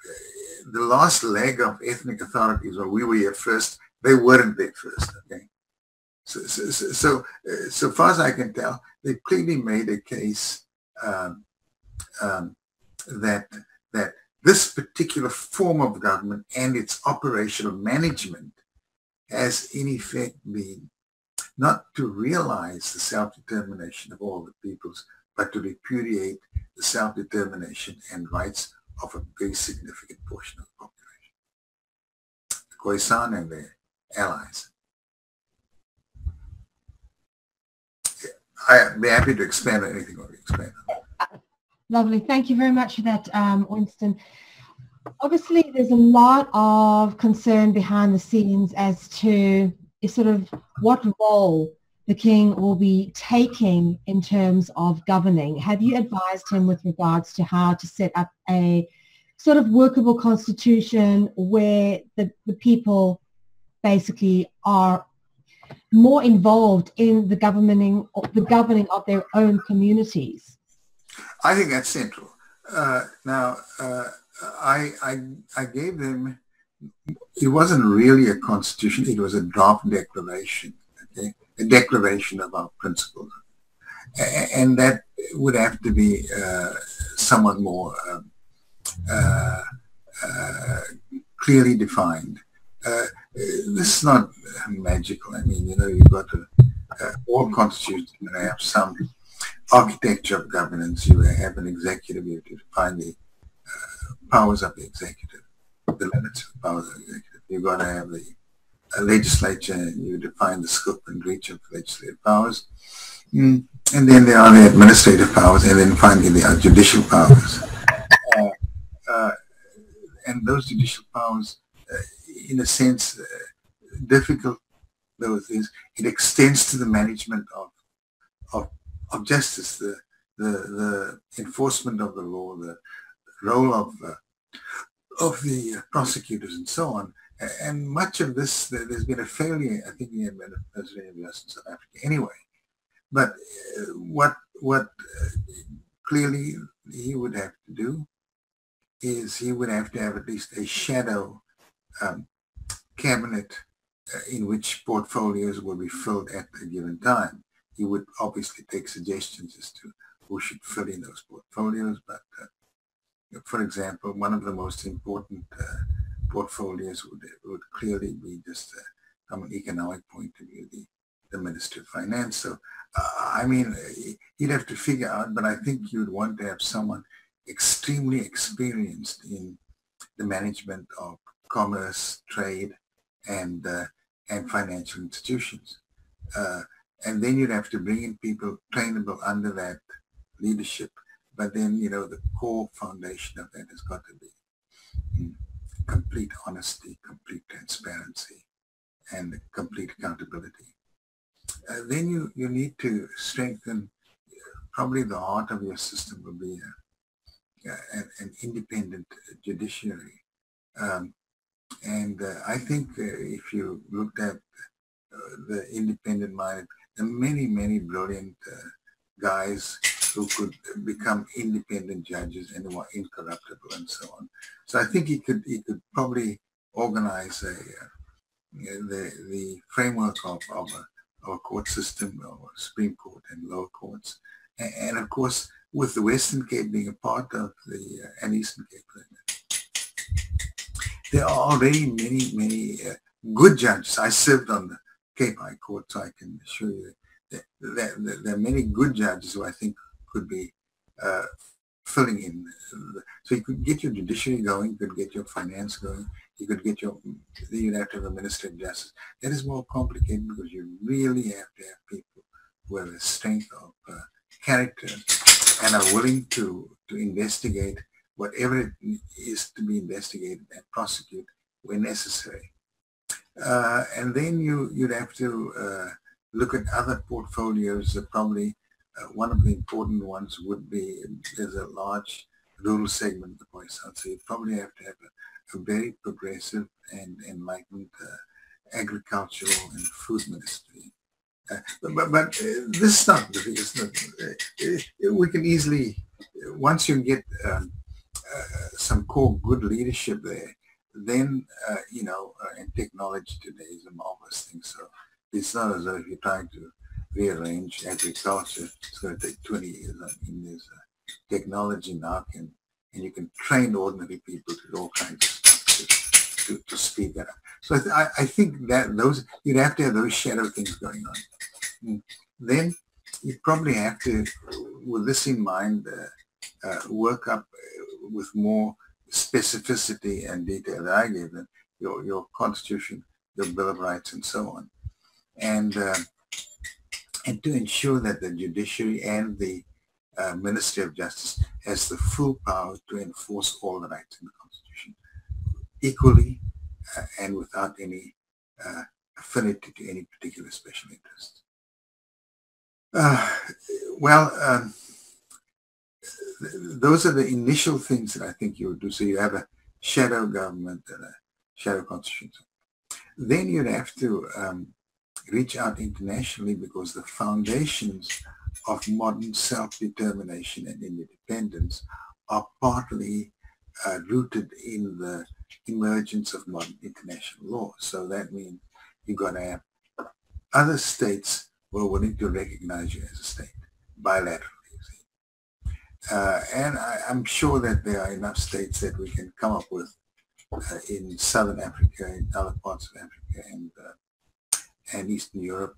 the last leg of ethnic authorities, or we were here first, they weren't there first, okay? So far as I can tell, they clearly made a case that this particular form of government and its operational management has in effect been not to realize the self-determination of all the peoples, but to repudiate the self-determination and rights of a very significant portion of the population, the Khoisan and their allies. I'd be happy to expand on anything or expand on. Lovely. Thank you very much for that, Winston. Obviously, there's a lot of concern behind the scenes as to sort of what role the king will be taking in terms of governing. Have you advised him with regards to how to set up a sort of workable constitution where the people basically are more involved in the governing of their own communities? I think that's central. Now, I gave them, it wasn't really a constitution, it was a draft declaration, okay? A declaration of our principles. And that would have to be somewhat more clearly defined. This is not magical. I mean, you've got to, all constitutions have some architecture of governance. You have an executive, you have to define the powers of the executive, the limits of the powers of the executive. You've got to have the legislature, you define the scope and reach of legislative powers. And then there are the administrative powers, and then finally there are judicial powers. And those judicial powers, in a sense, difficult though it is, it extends to the management of justice, the enforcement of the law, the role of the prosecutors and so on. And much of this, there's been a failure, I think, in the administration of justice in South Africa anyway. But what clearly he would have to do is he would have to have at least a shadow cabinet in which portfolios will be filled at a given time. He would obviously take suggestions as to who should fill in those portfolios, but for example, one of the most important portfolios would clearly be just from an economic point of view, the Minister of Finance. So, I mean, he'd have to figure out, but I think you'd want to have someone extremely experienced in the management of commerce, trade, and financial institutions. And then you'd have to bring in people trainable under that leadership. But then, the core foundation of that has got to be complete honesty, complete transparency, and complete accountability. Then you need to strengthen, probably the heart of your system will be an independent judiciary. And I think if you looked at the independent minded, there are many brilliant guys who could become independent judges and who are incorruptible and so on. So I think he could probably organize the framework of a court system, or Supreme Court and lower courts, and of course with the Western Cape being a part of the and Eastern Cape. There are already many good judges. I served on the Cape High Court, so I can assure you that there are many good judges who I think could be filling in. So you could get your judiciary going, you could get your finance going, you could get you'd have to have a Minister of Justice. That is more complicated because you really have to have people who have a strength of character and are willing to investigate whatever it is to be investigated and prosecute where necessary. And then you'd have to look at other portfolios. Probably one of the important ones would be, there's a large rural segment of the Khoisan, so you probably have to have a very progressive and enlightened agricultural and food ministry. But this is not the biggest. We can easily, once you get some core good leadership there, then, and technology today is a marvelous thing. So it's not as though if you're trying to rearrange agriculture, it's going to take 20 years. I mean, there's technology now, and you can train ordinary people to do all kinds of stuff to speed that up. So I think that you'd have to have those shadow things going on. And then you probably have to, with this in mind, work up with more specificity and detail that I gave them, your Constitution, your Bill of Rights, and so on. And to ensure that the judiciary and the Ministry of Justice has the full power to enforce all the rights in the Constitution equally and without any affinity to any particular special interest. Those are the initial things that I think you would do. So you have a shadow government and a shadow constitution. Then you'd have to reach out internationally, because the foundations of modern self-determination and independence are partly rooted in the emergence of modern international law. So that means you've got to have other states who are willing to recognize you as a state bilaterally. And I'm sure that there are enough states that we can come up with in Southern Africa, in other parts of Africa, and Eastern Europe,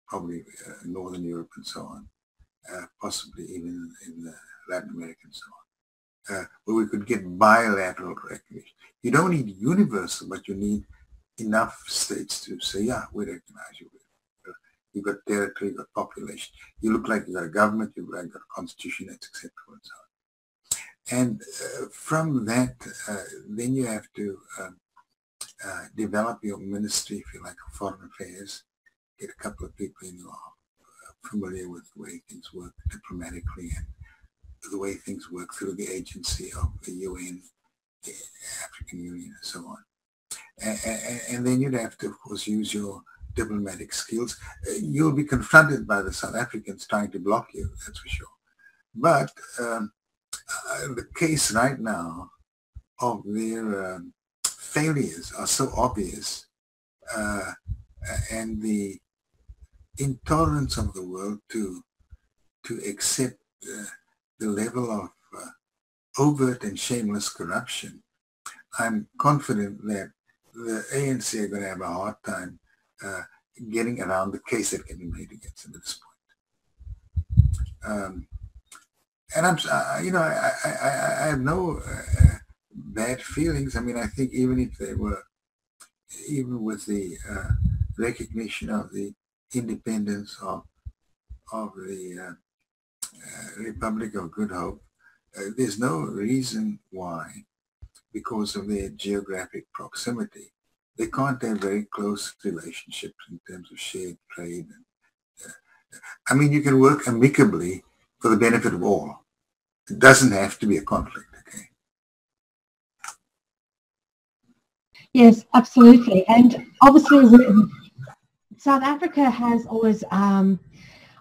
probably Northern Europe and so on, possibly even in Latin America and so on, where we could get bilateral recognition. You don't need universal, but you need enough states to say, yeah, we recognize you. You've got territory, you've got population. You look like you've got a government, you've got a constitution that's acceptable and so on. And from that, then you have to develop your ministry, if you like, of foreign affairs. Get a couple of people in who are familiar with the way things work diplomatically and the way things work through the agency of the UN, the African Union, and so on. And then you'd have to, of course, use your diplomatic skills. You'll be confronted by the South Africans trying to block you, that's for sure. But the case right now of their failures are so obvious, and the intolerance of the world to accept the level of overt and shameless corruption. I'm confident that the ANC are going to have a hard time getting around the case that can be made against them at this point. And I have no bad feelings. I mean, I think even if they were, even with the recognition of the independence of the Republic of Good Hope, there's no reason why, because of their geographic proximity, they can't have very close relationships in terms of shared trade. I mean, you can work amicably for the benefit of all. It doesn't have to be a conflict, okay? Yes, absolutely. And obviously, South Africa has always, on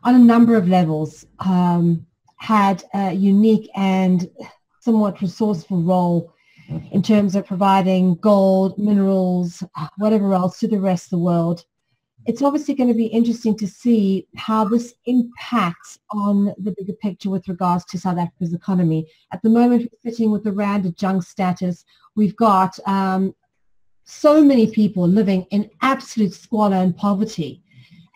a number of levels, had a unique and somewhat resourceful role in terms of providing gold, minerals, whatever else to the rest of the world. It's obviously going to be interesting to see how this impacts on the bigger picture with regards to South Africa's economy. At the moment, we're sitting with the rand adjunct status. We've got so many people living in absolute squalor and poverty.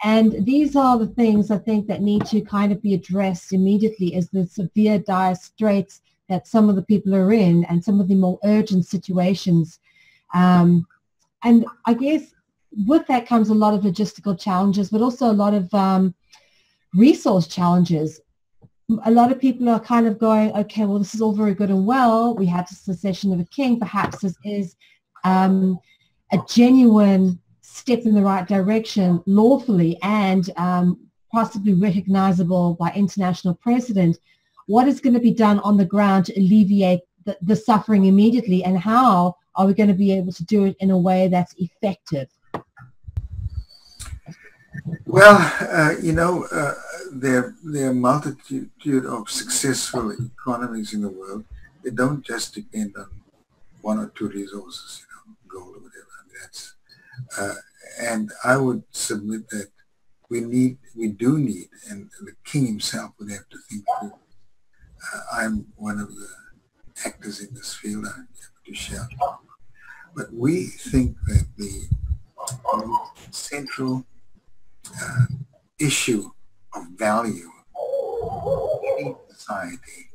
And these are the things I think that need to kind of be addressed immediately, as the severe dire straits that some of the people are in and some of the more urgent situations. And I guess with that comes a lot of logistical challenges, but also a lot of resource challenges. A lot of people are kind of going, okay, well, this is all very good and well. We had the succession of a king. Perhaps this is a genuine step in the right direction lawfully and possibly recognizable by international precedent. What is going to be done on the ground to alleviate the suffering immediately, and how are we going to be able to do it in a way that's effective? Well, there are a multitude of successful economies in the world, they don't just depend on one or two resources, gold or whatever. I mean, that's, and I would submit that we do need, and the king himself would have to think through. I'm one of the actors in this field, I have to shout. But we think that the central issue of value in any society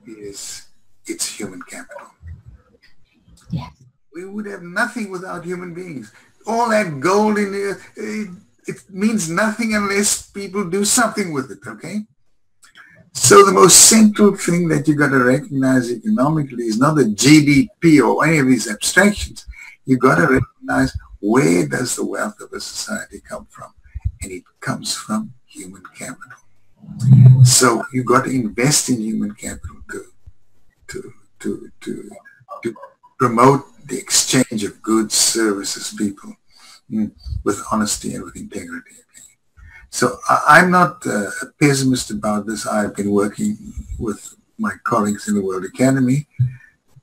is its human capital. Yes. We would have nothing without human beings. All that gold in there, it means nothing unless people do something with it, okay? So the most central thing that you got to recognize economically is not the GDP or any of these abstractions. You got to recognize, where does the wealth of a society come from? And it comes from human capital. So you got to invest in human capital to promote the exchange of goods, services, people, with honesty and with integrity. So I'm not a pessimist about this. I've been working with my colleagues in the World Economy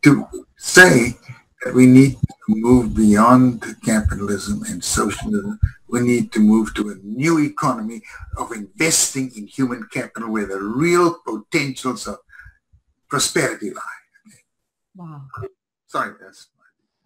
to say that we need to move beyond capitalism and socialism. We need to move to a new economy of investing in human capital where the real potentials of prosperity lie. Wow. Sorry, that's...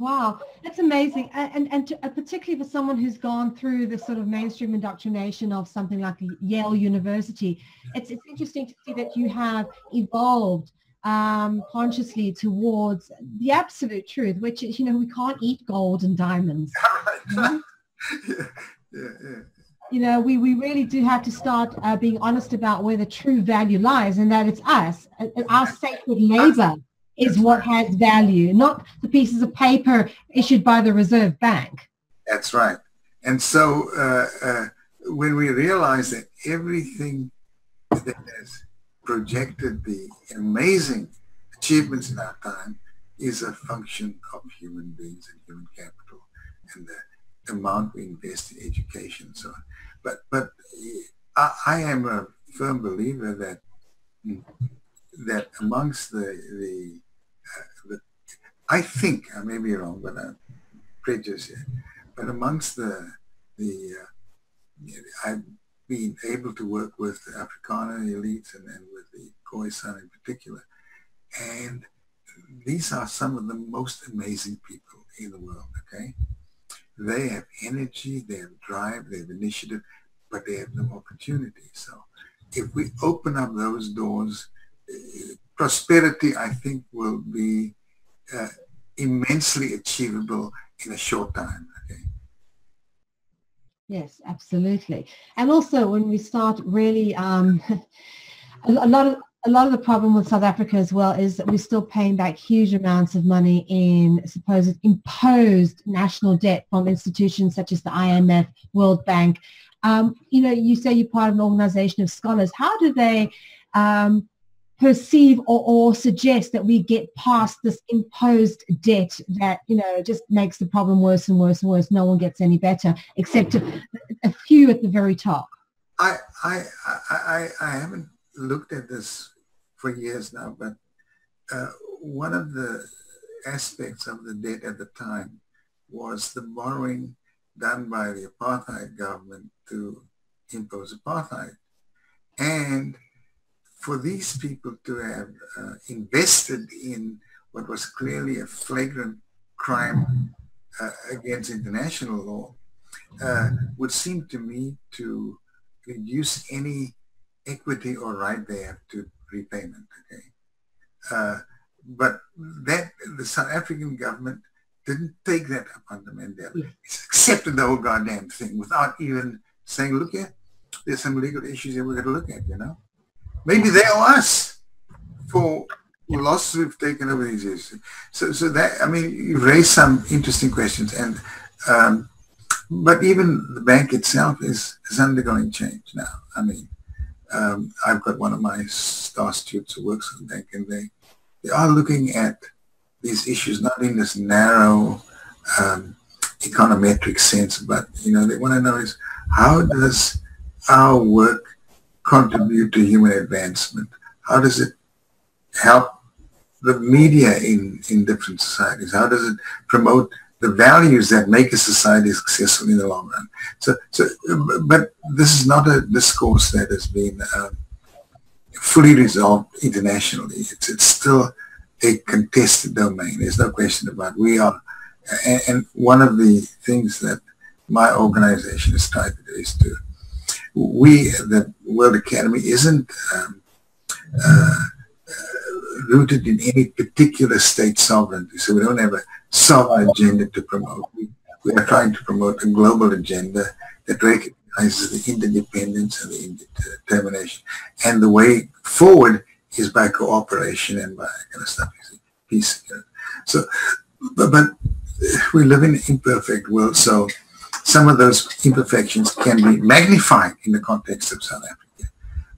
Wow, that's amazing. And particularly for someone who's gone through the sort of mainstream indoctrination of something like Yale University, it's interesting to see that you have evolved consciously towards the absolute truth, which is, we can't eat gold and diamonds. Yeah. We really do have to start being honest about where the true value lies, and that it's us, our sacred labor is what has value, not the pieces of paper issued by the Reserve Bank. That's right. And so when we realize that everything that has projected the amazing achievements in our time is a function of human beings and human capital and the amount we invest in education and so on. But I am a firm believer that amongst the I think, I may be wrong, but I'm prejudiced here, but amongst I've been able to work with the Afrikaner elites and with the Khoisan in particular, and these are some of the most amazing people in the world, okay? They have energy, they have drive, they have initiative, but they have no opportunity. So if we open up those doors, prosperity, I think, will be immensely achievable in a short time. Okay? Yes, absolutely. And also when we start really, a lot of the problem with South Africa as well is that we're still paying back huge amounts of money in supposed imposed national debt from institutions such as the IMF, World Bank. You say you're part of an organization of scholars. How do they perceive or suggest that we get past this imposed debt that, just makes the problem worse and worse and worse? No one gets any better except a few at the very top. I haven't looked at this for years now, but one of the aspects of the debt at the time was the borrowing done by the apartheid government to impose apartheid. And for these people to have invested in what was clearly a flagrant crime against international law would seem to me to reduce any equity or right they have to repayment. Okay, but that the South African government didn't take that upon them, and they accepted the whole goddamn thing without even saying, "Look here, there's some legal issues here we're going to look at." Maybe they owe us for losses we've taken over these years. So that, you raised some interesting questions, and but even the bank itself is undergoing change now. I've got one of my star students who works in the bank, and they are looking at these issues not in this narrow econometric sense, but they want to know is, how does our work contribute to human advancement? How does it help the media in different societies? How does it promote the values that make a society successful in the long run? But this is not a discourse that has been fully resolved internationally. It's still a contested domain. There's no question about it. We are, and one of the things that my organization has tried to do is the World Academy isn't rooted in any particular state sovereignty. So we don't have a sovereign agenda to promote. We are trying to promote a global agenda that recognizes the interdependence and the indetermination. And the way forward is by cooperation and by kind of stuff, peace. So, but we live in an imperfect world, so some of those imperfections can be magnified in the context of South Africa.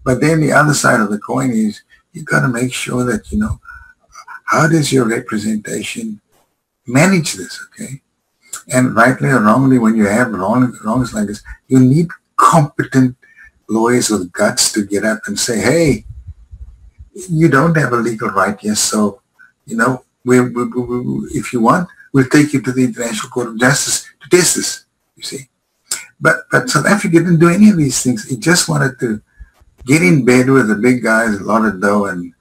But then the other side of the coin is you've got to make sure that, how does your representation manage this, okay? And rightly or wrongly, when you have wrongs like this, you need competent lawyers with guts to get up and say, hey, you don't have a legal right, yes, so, if you want, we'll take you to the International Court of Justice to test this, you see. But South Africa didn't do any of these things. It just wanted to get in bed with the big guys, a lot of dough, and,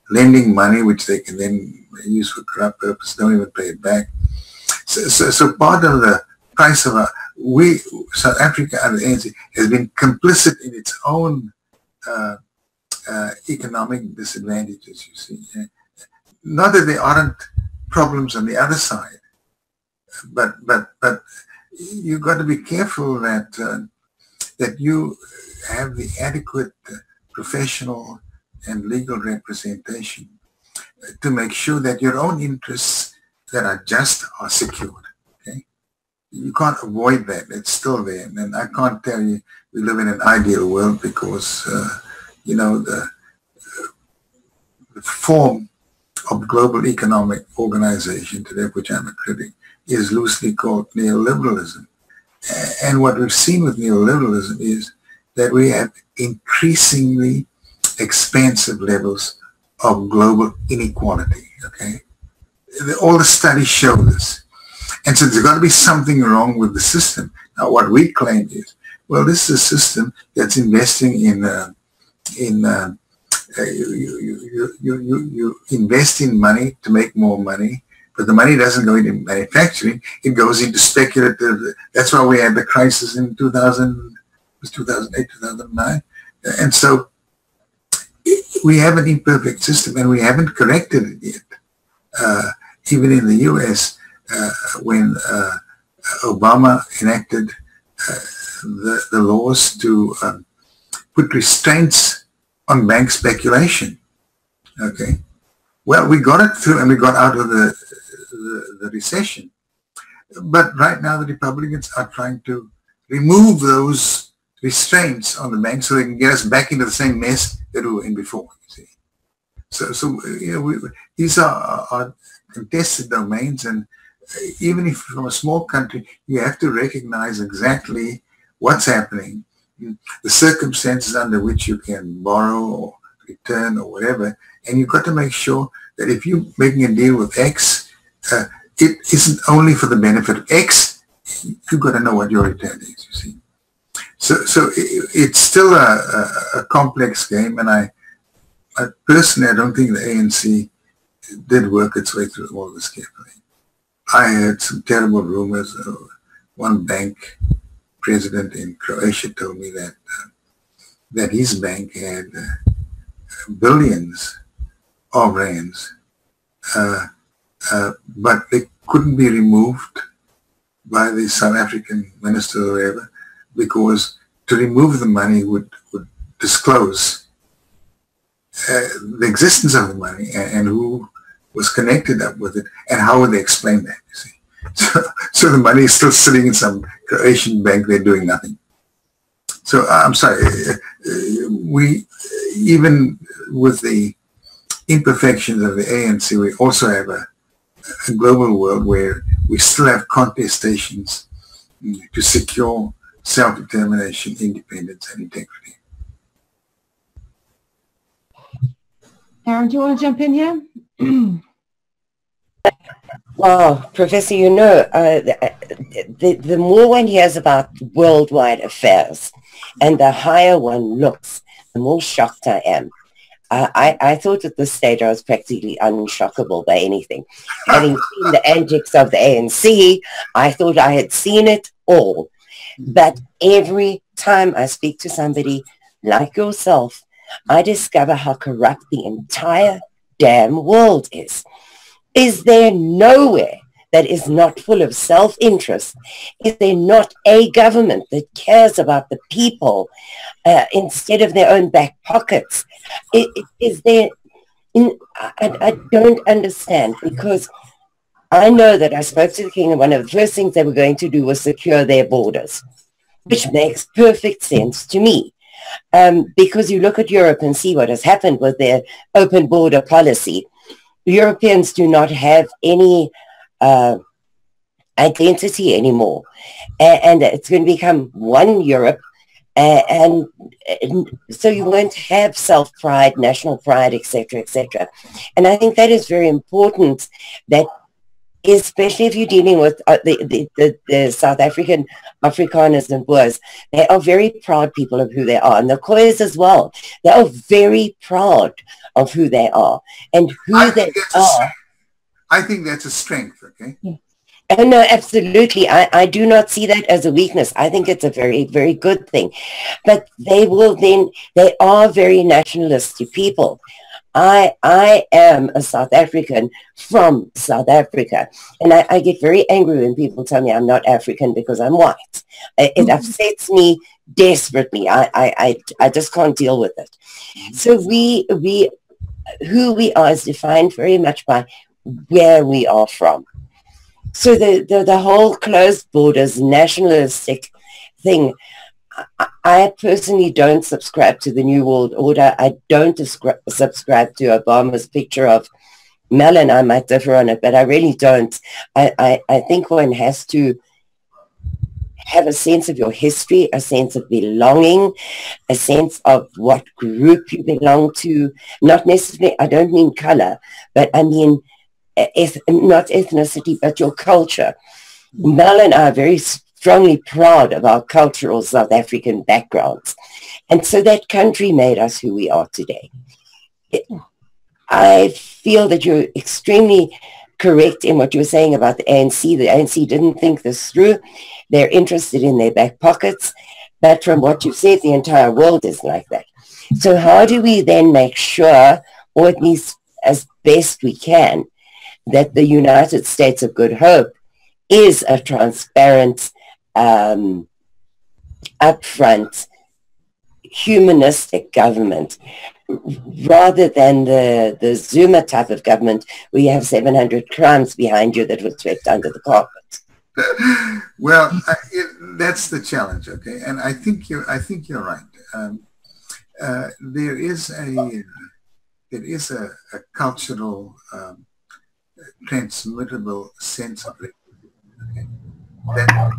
lending money, which they can then use for corrupt purposes, don't even pay it back. So part of the price of South Africa and the ANC has been complicit in its own economic disadvantages, you see. Not that there aren't problems on the other side, but you've got to be careful that you have the adequate professional and legal representation to make sure that your own interests that are just are secured. Okay, you can't avoid that; it's still there. And I can't tell you we live in an ideal world because the form of global economic organization today, which I'm a critic, is loosely called neoliberalism. And what we've seen with neoliberalism is that we have increasingly expansive levels of global inequality, okay? All the studies show this. And so there's got to be something wrong with the system. Now, what we claim is, well, this is a system that's investing in you invest in money to make more money, but the money doesn't go into manufacturing, it goes into speculative. That's why we had the crisis in 2008, 2009. And so we have an imperfect system and we haven't corrected it yet. Even in the US, when Obama enacted the laws to put restraints on bank speculation, okay? Well, we got it through and we got out of the recession. But right now the Republicans are trying to remove those restraints on the banks so they can get us back into the same mess that we were in before, you see. So these are contested domains, and even if from a small country, you have to recognize exactly what's happening, the circumstances under which you can borrow or return or whatever, and you've got to make sure that if you're making a deal with X, it isn't only for the benefit of X, you've got to know what your return is, you see. So it's still a complex game, and I personally, I don't think the ANC did work its way through all this carefully. I heard some terrible rumors. One bank president in Croatia told me that his bank had billions of rands, but they couldn't be removed by the South African minister or whatever, because to remove the money would disclose the existence of the money and who was connected up with it, and how would they explain that, you see. So the money is still sitting in some Croatian bank, they're doing nothing. So I'm sorry, we, even with the imperfections of the ANC, we also have a global world where we still have contestations to secure self-determination, independence, and integrity. Karin, do you want to jump in here? Well, Professor, the more one hears about worldwide affairs and the higher one looks, the more shocked I am. I thought at this stage I was practically unshockable by anything. Having seen the antics of the ANC, I thought I had seen it all. But every time I speak to somebody like yourself, I discover how corrupt the entire damn world is. Is there nowhere that is not full of self-interest? Is there not a government that cares about the people instead of their own back pockets? Is there? I don't understand, because I know that I spoke to the king and one of the first things they were going to do was secure their borders, which makes perfect sense to me. Because you look at Europe and see what has happened with their open border policy. Europeans do not have any identity anymore, and it's going to become one Europe, and so you won't have self-pride, national pride, etc., etc. And I think that is very important, that especially if you're dealing with the South African Afrikaners and Boers, they are very proud people of who they are, and the Khois as well. They are very proud of who they are and who they are. I think that's a strength, okay? Yeah. Oh, no, absolutely. I do not see that as a weakness. I think it's a very, very good thing. But they are very nationalistic people. I am a South African from South Africa, and I get very angry when people tell me I'm not African because I'm white. It upsets me desperately. I just can't deal with it. So who we are is defined very much by where we are from. So the whole closed borders, nationalistic thing, I personally don't subscribe to the New World Order. I don't subscribe to Obama's picture of Melon. I might differ on it, but I really don't. I think one has to have a sense of your history, a sense of belonging, a sense of what group you belong to. Not necessarily, I don't mean color, but I mean not ethnicity, but your culture. Mel and I are very strongly proud of our cultural South African backgrounds. And so that country made us who we are today. I feel that you're extremely correct in what you're saying about the ANC. The ANC didn't think this through. They're interested in their back pockets. But from what you said, the entire world is like that. So how do we then make sure, or at least as best we can, that the United States of Good Hope is a transparent, upfront, humanistic government, rather than the Zuma type of government where you have 700 crimes behind you that were swept under the carpet? Well, that's the challenge, okay? And I think you're right. There is a cultural transmittable sense of it. Okay? And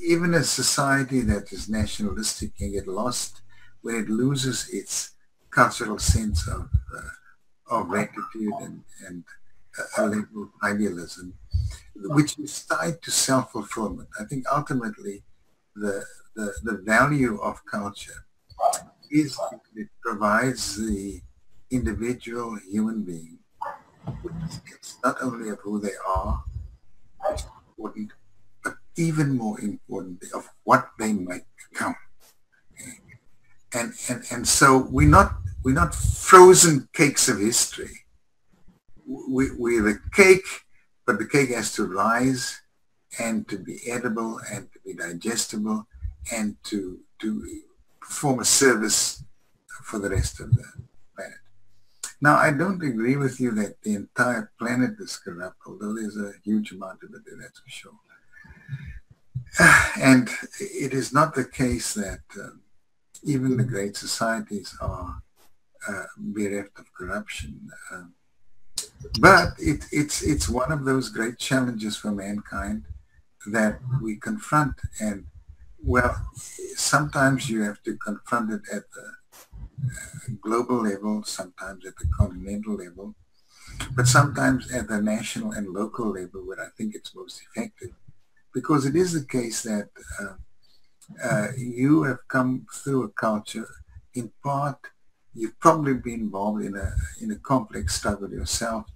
even a society that is nationalistic can get lost when it loses its cultural sense of rectitude and a level of idealism, which is tied to self-fulfillment. I think ultimately the value of culture is it provides the individual human being with a sense not only of who they are, which is important, but even more importantly of what they might become. Okay? And so we're not frozen cakes of history. We're the cake, but the cake has to rise and to be edible and to be digestible and to perform a service for the rest of the planet. Now, I don't agree with you that the entire planet is corrupt, although there's a huge amount of it there, that's for sure. And it is not the case that even the great societies are bereft of corruption. But it's one of those great challenges for mankind that we confront. And, well, sometimes you have to confront it at global level, sometimes at the continental level, but sometimes at the national and local level where I think it's most effective. Because it is the case that you have come through a culture, in part, you've probably been involved in a complex struggle yourself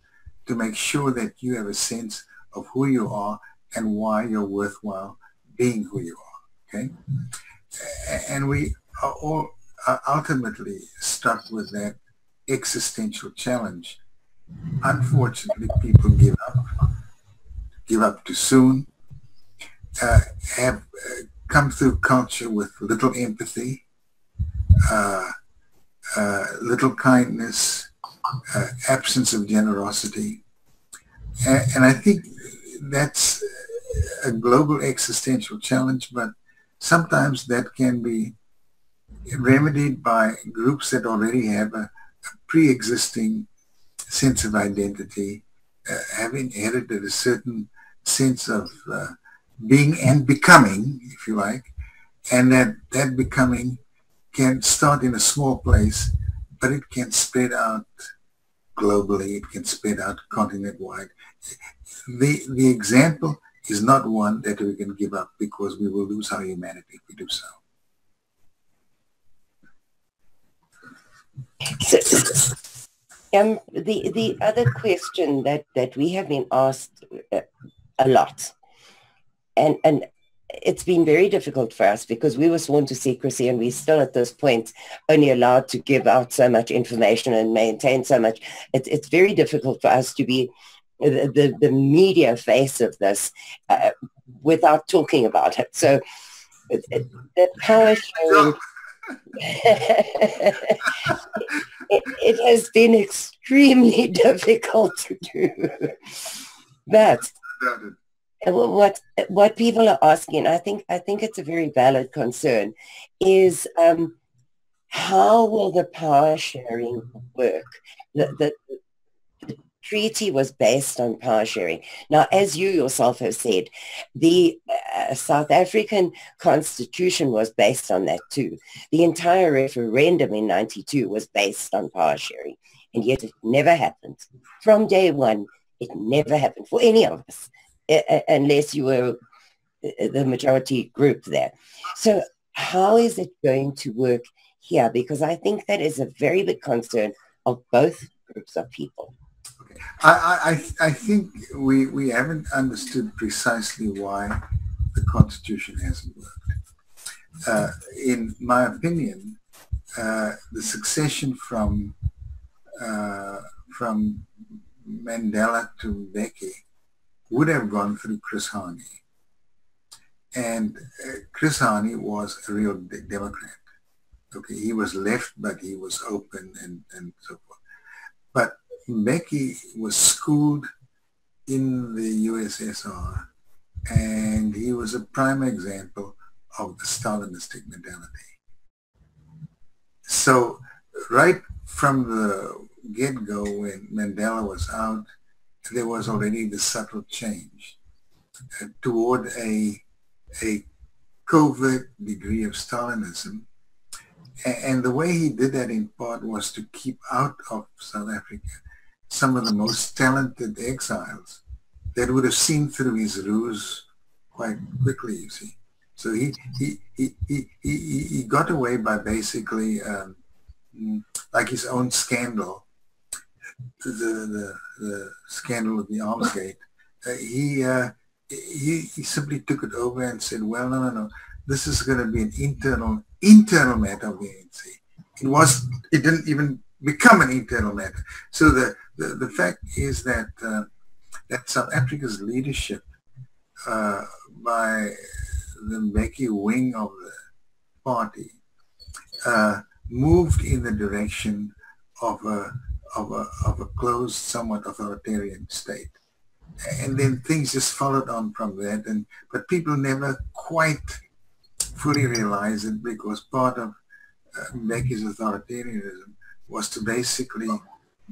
to make sure that you have a sense of who you are and why you're worthwhile being who you are, okay? And we are all ultimately stuck with that existential challenge. Unfortunately, people give up too soon, have come through culture with little empathy, little kindness, absence of generosity. And I think that's a global existential challenge, but sometimes that can be remedied by groups that already have a pre-existing sense of identity, have inherited a certain sense of being and becoming, if you like, and that becoming can start in a small place, but it can spread out globally, it can spread out continent-wide. The example is not one that we can give up because we will lose our humanity if we do so. The other question that we have been asked a lot, and it's been very difficult for us because we were sworn to secrecy and we're still at this point only allowed to give out so much information and maintain so much. It's very difficult for us to be the media face of this without talking about it. So the power sharing, it has been extremely difficult to do. But what people are asking, I think it's a very valid concern, is how will the power sharing work? The treaty was based on power sharing. Now, as you yourself have said, the South African Constitution was based on that too. The entire referendum in 92 was based on power sharing, and yet it never happened. From day one, it never happened for any of us, unless you were the majority group there. So how is it going to work here? Because I think that is a very big concern of both groups of people. I think we haven't understood precisely why the Constitution hasn't worked. In my opinion, the succession from Mandela to Mbeki would have gone through Chris Hani. And Chris Hani was a real Democrat. Okay, he was left, but he was open and so forth. But Mbeki was schooled in the USSR, and he was a prime example of the Stalinistic mentality. So right from the get-go, when Mandela was out, there was already the subtle change toward a covert degree of Stalinism. And the way he did that in part was to keep out of South Africa some of the most talented exiles that would have seen through his ruse quite quickly, you see. So he got away by basically, like his own scandal, the scandal of the arms gate. He simply took it over and said, well, no, this is going to be an internal matter of the ANC. It didn't even become an internal matter. So the fact is that that South Africa's leadership by the Mbeki wing of the party moved in the direction of a closed, somewhat authoritarian state. And then things just followed on from that. But people never quite fully realized it, because part of Mbeki's authoritarianism was to basically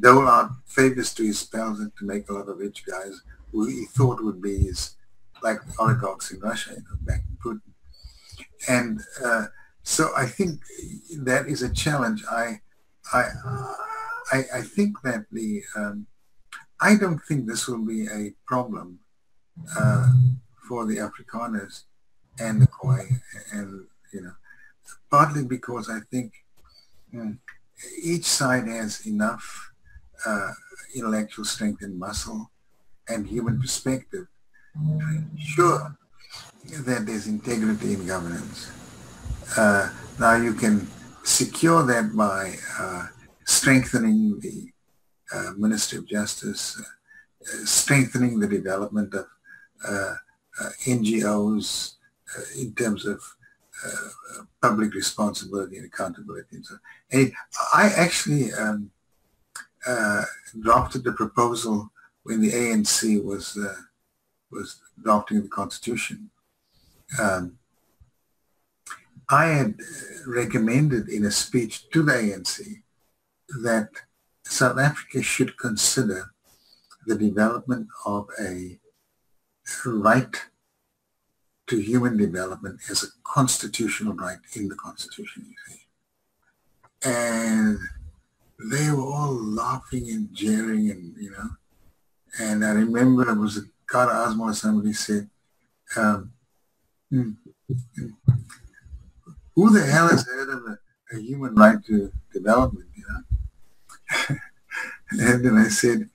dole out favors to his pals and to make a lot of rich guys who he thought would be his, like oligarchs in Russia, back in Putin. And So I think that is a challenge. I think that I don't think this will be a problem for the Afrikaners and the Khoi, and partly because I think each side has enough intellectual strength and muscle and human perspective to ensure that there's integrity in governance. Now you can secure that by strengthening the Ministry of Justice, strengthening the development of NGOs in terms of public responsibility and accountability. And so, and I actually drafted the proposal when the ANC was drafting the Constitution. I had recommended in a speech to the ANC that South Africa should consider the development of a right to human development as a constitutional right in the Constitution, you see. And they were all laughing and jeering, and and I remember it was Kara Asma or somebody said, who the hell has heard of a human right to development, And then I said,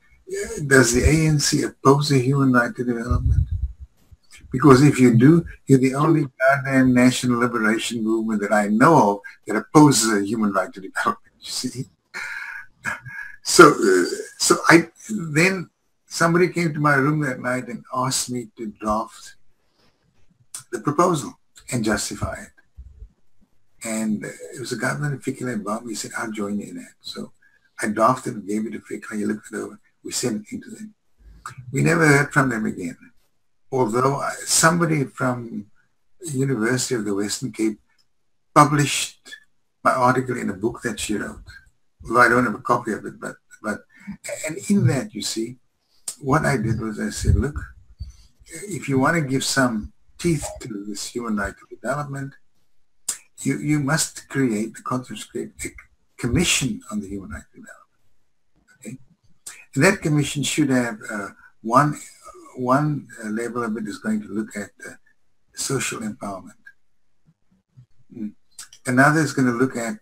does the ANC oppose a human right to development? Because if you do, you're the only goddamn national liberation movement that I know of that opposes a human right to development, you see. So then somebody came to my room that night and asked me to draft the proposal and justify it. And it was a guy named Fikile Bam. He said, I'll join you in that. So I drafted and gave it to Fikile. He looked it over. We sent it into them. We never heard from them again. Although somebody from the University of the Western Cape published my article in a book that she wrote. Although I don't have a copy of it, and in that, you see, what I did was I said, look, if you want to give some teeth to this human right to development, you must create the conscript commission on the human right to development. Okay, and that commission should have one level of it is going to look at social empowerment. Another is going to look at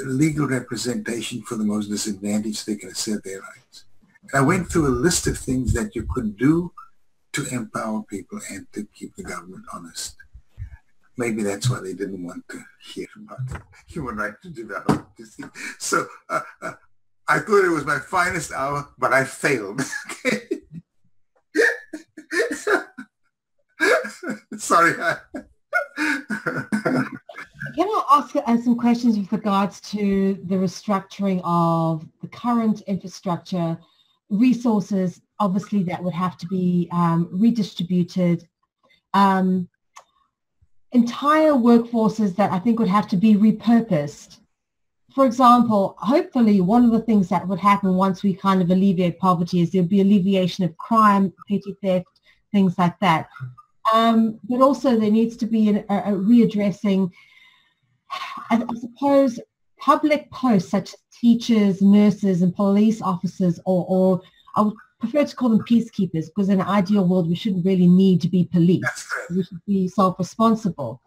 legal representation for the most disadvantaged. They can assert their rights. And I went through a list of things that you could do to empower people and to keep the government honest. Maybe that's why they didn't want to hear about the human right to develop. So I thought it was my finest hour, but I failed. Sorry. Can I ask some questions with regards to the restructuring of the current infrastructure, resources, obviously that would have to be redistributed, entire workforces that I think would have to be repurposed. For example, hopefully one of the things that would happen once we kind of alleviate poverty is there'll be alleviation of crime, petty theft, things like that. But also there needs to be a readdressing, I suppose, public posts such as teachers, nurses, and police officers, or I would prefer to call them peacekeepers, because in an ideal world we shouldn't really need to be police. We should be self-responsible.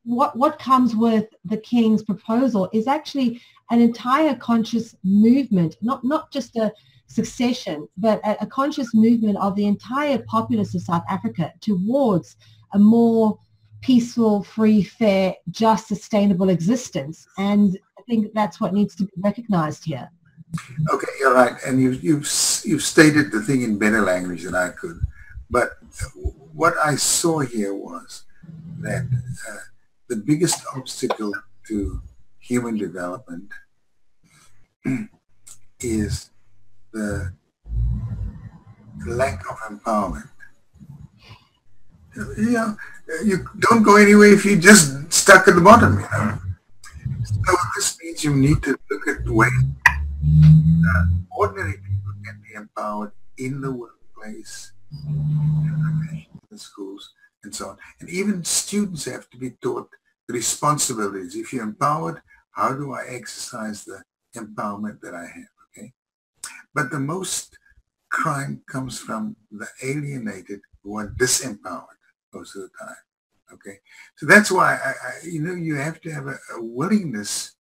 What comes with the King's proposal is actually an entire conscious movement, not just a succession, but a conscious movement of the entire populace of South Africa towards a more peaceful, free, fair, just, sustainable existence. And I think that's what needs to be recognized here. Okay, you're right. And you've stated the thing in better language than I could. But what I saw here was that the biggest obstacle to human development is the lack of empowerment. You don't go anywhere if you're just stuck at the bottom, So this means you need to look at the way ordinary people can be empowered in the workplace, in the schools, and so on. And even students have to be taught the responsibilities. If you're empowered, how do I exercise the empowerment that I have, okay? But the most crime comes from the alienated who are disempowered most of the time, okay? So that's why, you have to have a willingness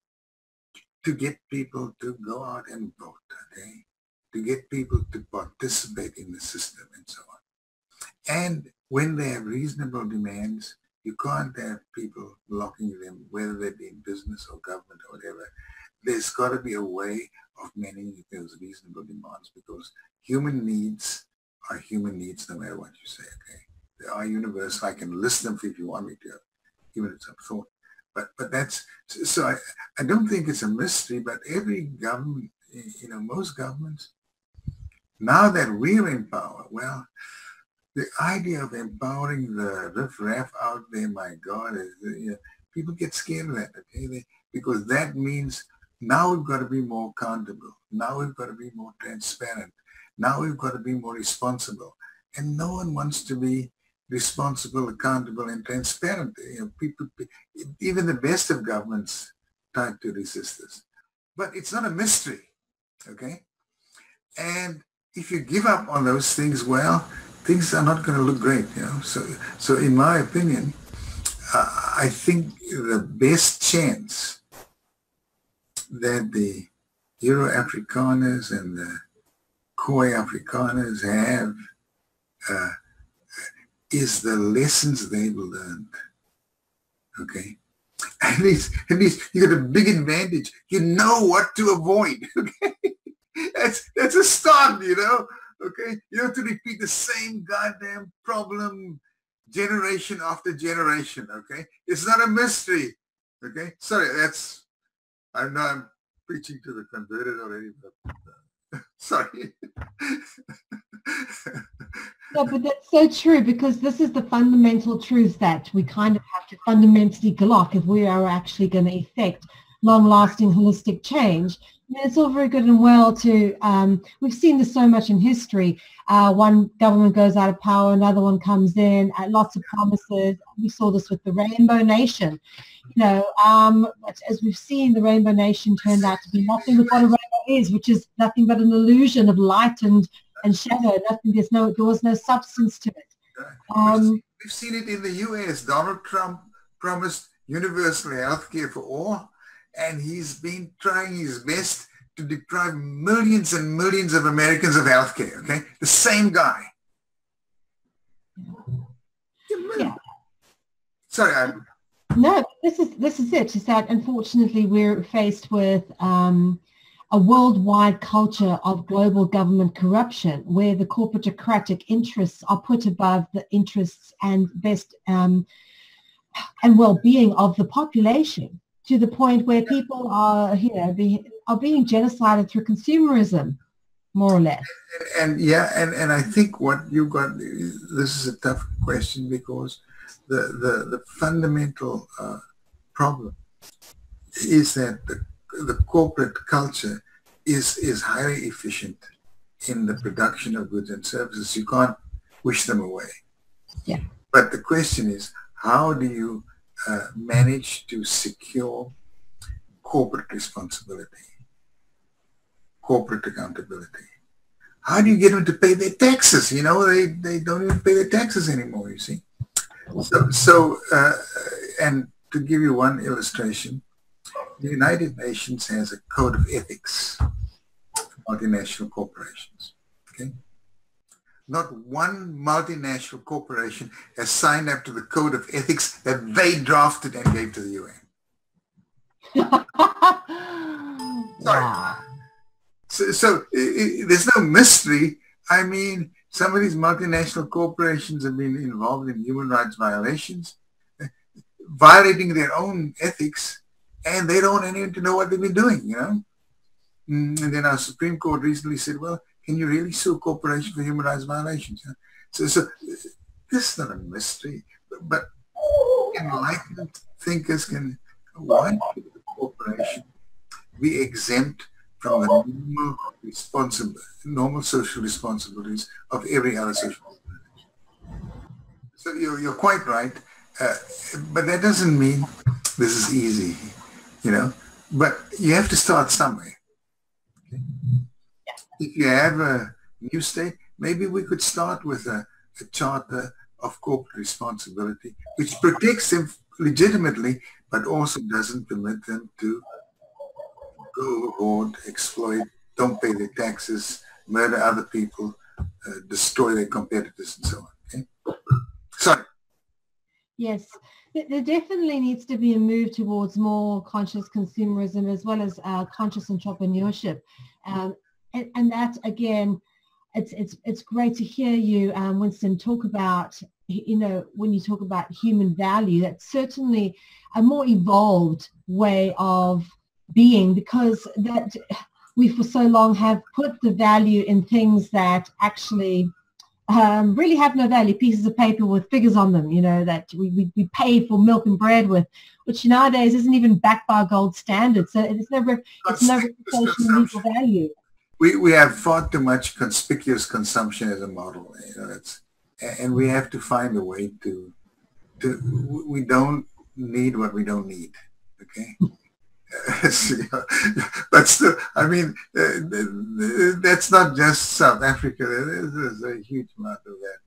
to get people to go out and vote, okay? To get people to participate in the system and so on. And when they have reasonable demands, you can't have people blocking them, whether they be in business or government or whatever. There's got to be a way of managing those reasonable demands, because human needs are human needs no matter what you say, okay? They are universal. I can list them if you want me to, give it some thought. But that's, so I don't think it's a mystery, but every government, most governments, now that we're in power, well, the idea of empowering the riff-raff out there, my God, is, people get scared of that, okay? Because that means now we've got to be more accountable. Now we've got to be more transparent. Now we've got to be more responsible. And no one wants to be responsible, accountable, and transparent. People, even the best of governments try to resist this. But it's not a mystery, okay? And if you give up on those things, well, things are not going to look great, So in my opinion, I think the best chance that the Euro-Afrikaners and the Khoi Afrikaners have is the lessons they've learned, okay? At least you got a big advantage. You know what to avoid, okay? That's a start, okay? You don't have to repeat the same goddamn problem generation after generation, okay? It's not a mystery, okay? Sorry, I know I'm preaching to the converted already, but sorry. No, but that's so true, because this is the fundamental truth that we kind of have to fundamentally glock if we are actually going to effect long-lasting holistic change. It's all very good and well to, we've seen this so much in history. One government goes out of power, another one comes in, lots of promises. We saw this with the Rainbow Nation. As we've seen, the Rainbow Nation turned out to be nothing but what a rainbow is, which is nothing but an illusion of light and shadow. There was no substance to it. We've seen it in the U.S. Donald Trump promised universal health care for all, and he's been trying his best to deprive millions and millions of Americans of health care, okay? The same guy. Yeah. Sorry, No, this is it. Is that unfortunately we're faced with a worldwide culture of global government corruption, where the corporatocratic interests are put above the interests and best and well-being of the population, to the point where people are, being genocided through consumerism, more or less. And I think what you got, this is a tough question, because the fundamental problem is that the corporate culture is highly efficient in the production of goods and services. You can't wish them away. Yeah. But the question is, how do you manage to secure corporate responsibility, corporate accountability? How do you get them to pay their taxes? They don't even pay their taxes anymore, you see. And to give you one illustration, the United Nations has a code of ethics for multinational corporations, okay? Not one multinational corporation has signed up to the code of ethics that they drafted and gave to the UN. Sorry. Wow. So there's no mystery. I mean, some of these multinational corporations have been involved in human rights violations, violating their own ethics, and they don't want anyone to know what they've been doing, And then our Supreme Court recently said, well, can you really sue a corporation for human rights violations? So this is not a mystery, but enlightened thinkers can want the corporation be exempt from the normal social responsibilities of every other social organization. So you're quite right. But that doesn't mean this is easy, you know. But you have to start somewhere. Okay? If you have a new state, maybe we could start with a charter of corporate responsibility, which protects them legitimately, but also doesn't permit them to go overboard, exploit, don't pay their taxes, murder other people, destroy their competitors, and so on. Okay? Sorry. Yes, there definitely needs to be a move towards more conscious consumerism as well as conscious entrepreneurship. And that, again, it's great to hear you, Winston, talk about, you know, when you talk about human value, that's certainly a more evolved way of being, because that we for so long have put the value in things that actually really have no value, pieces of paper with figures on them, you know, that we pay for milk and bread with, which nowadays isn't even backed by a gold standard. So it's no reputation of legal value. We have far too much conspicuous consumption as a model, you know, and we have to find a way to we don't need what we don't need, okay? But still, I mean, that's not just South Africa. There's a huge amount of that.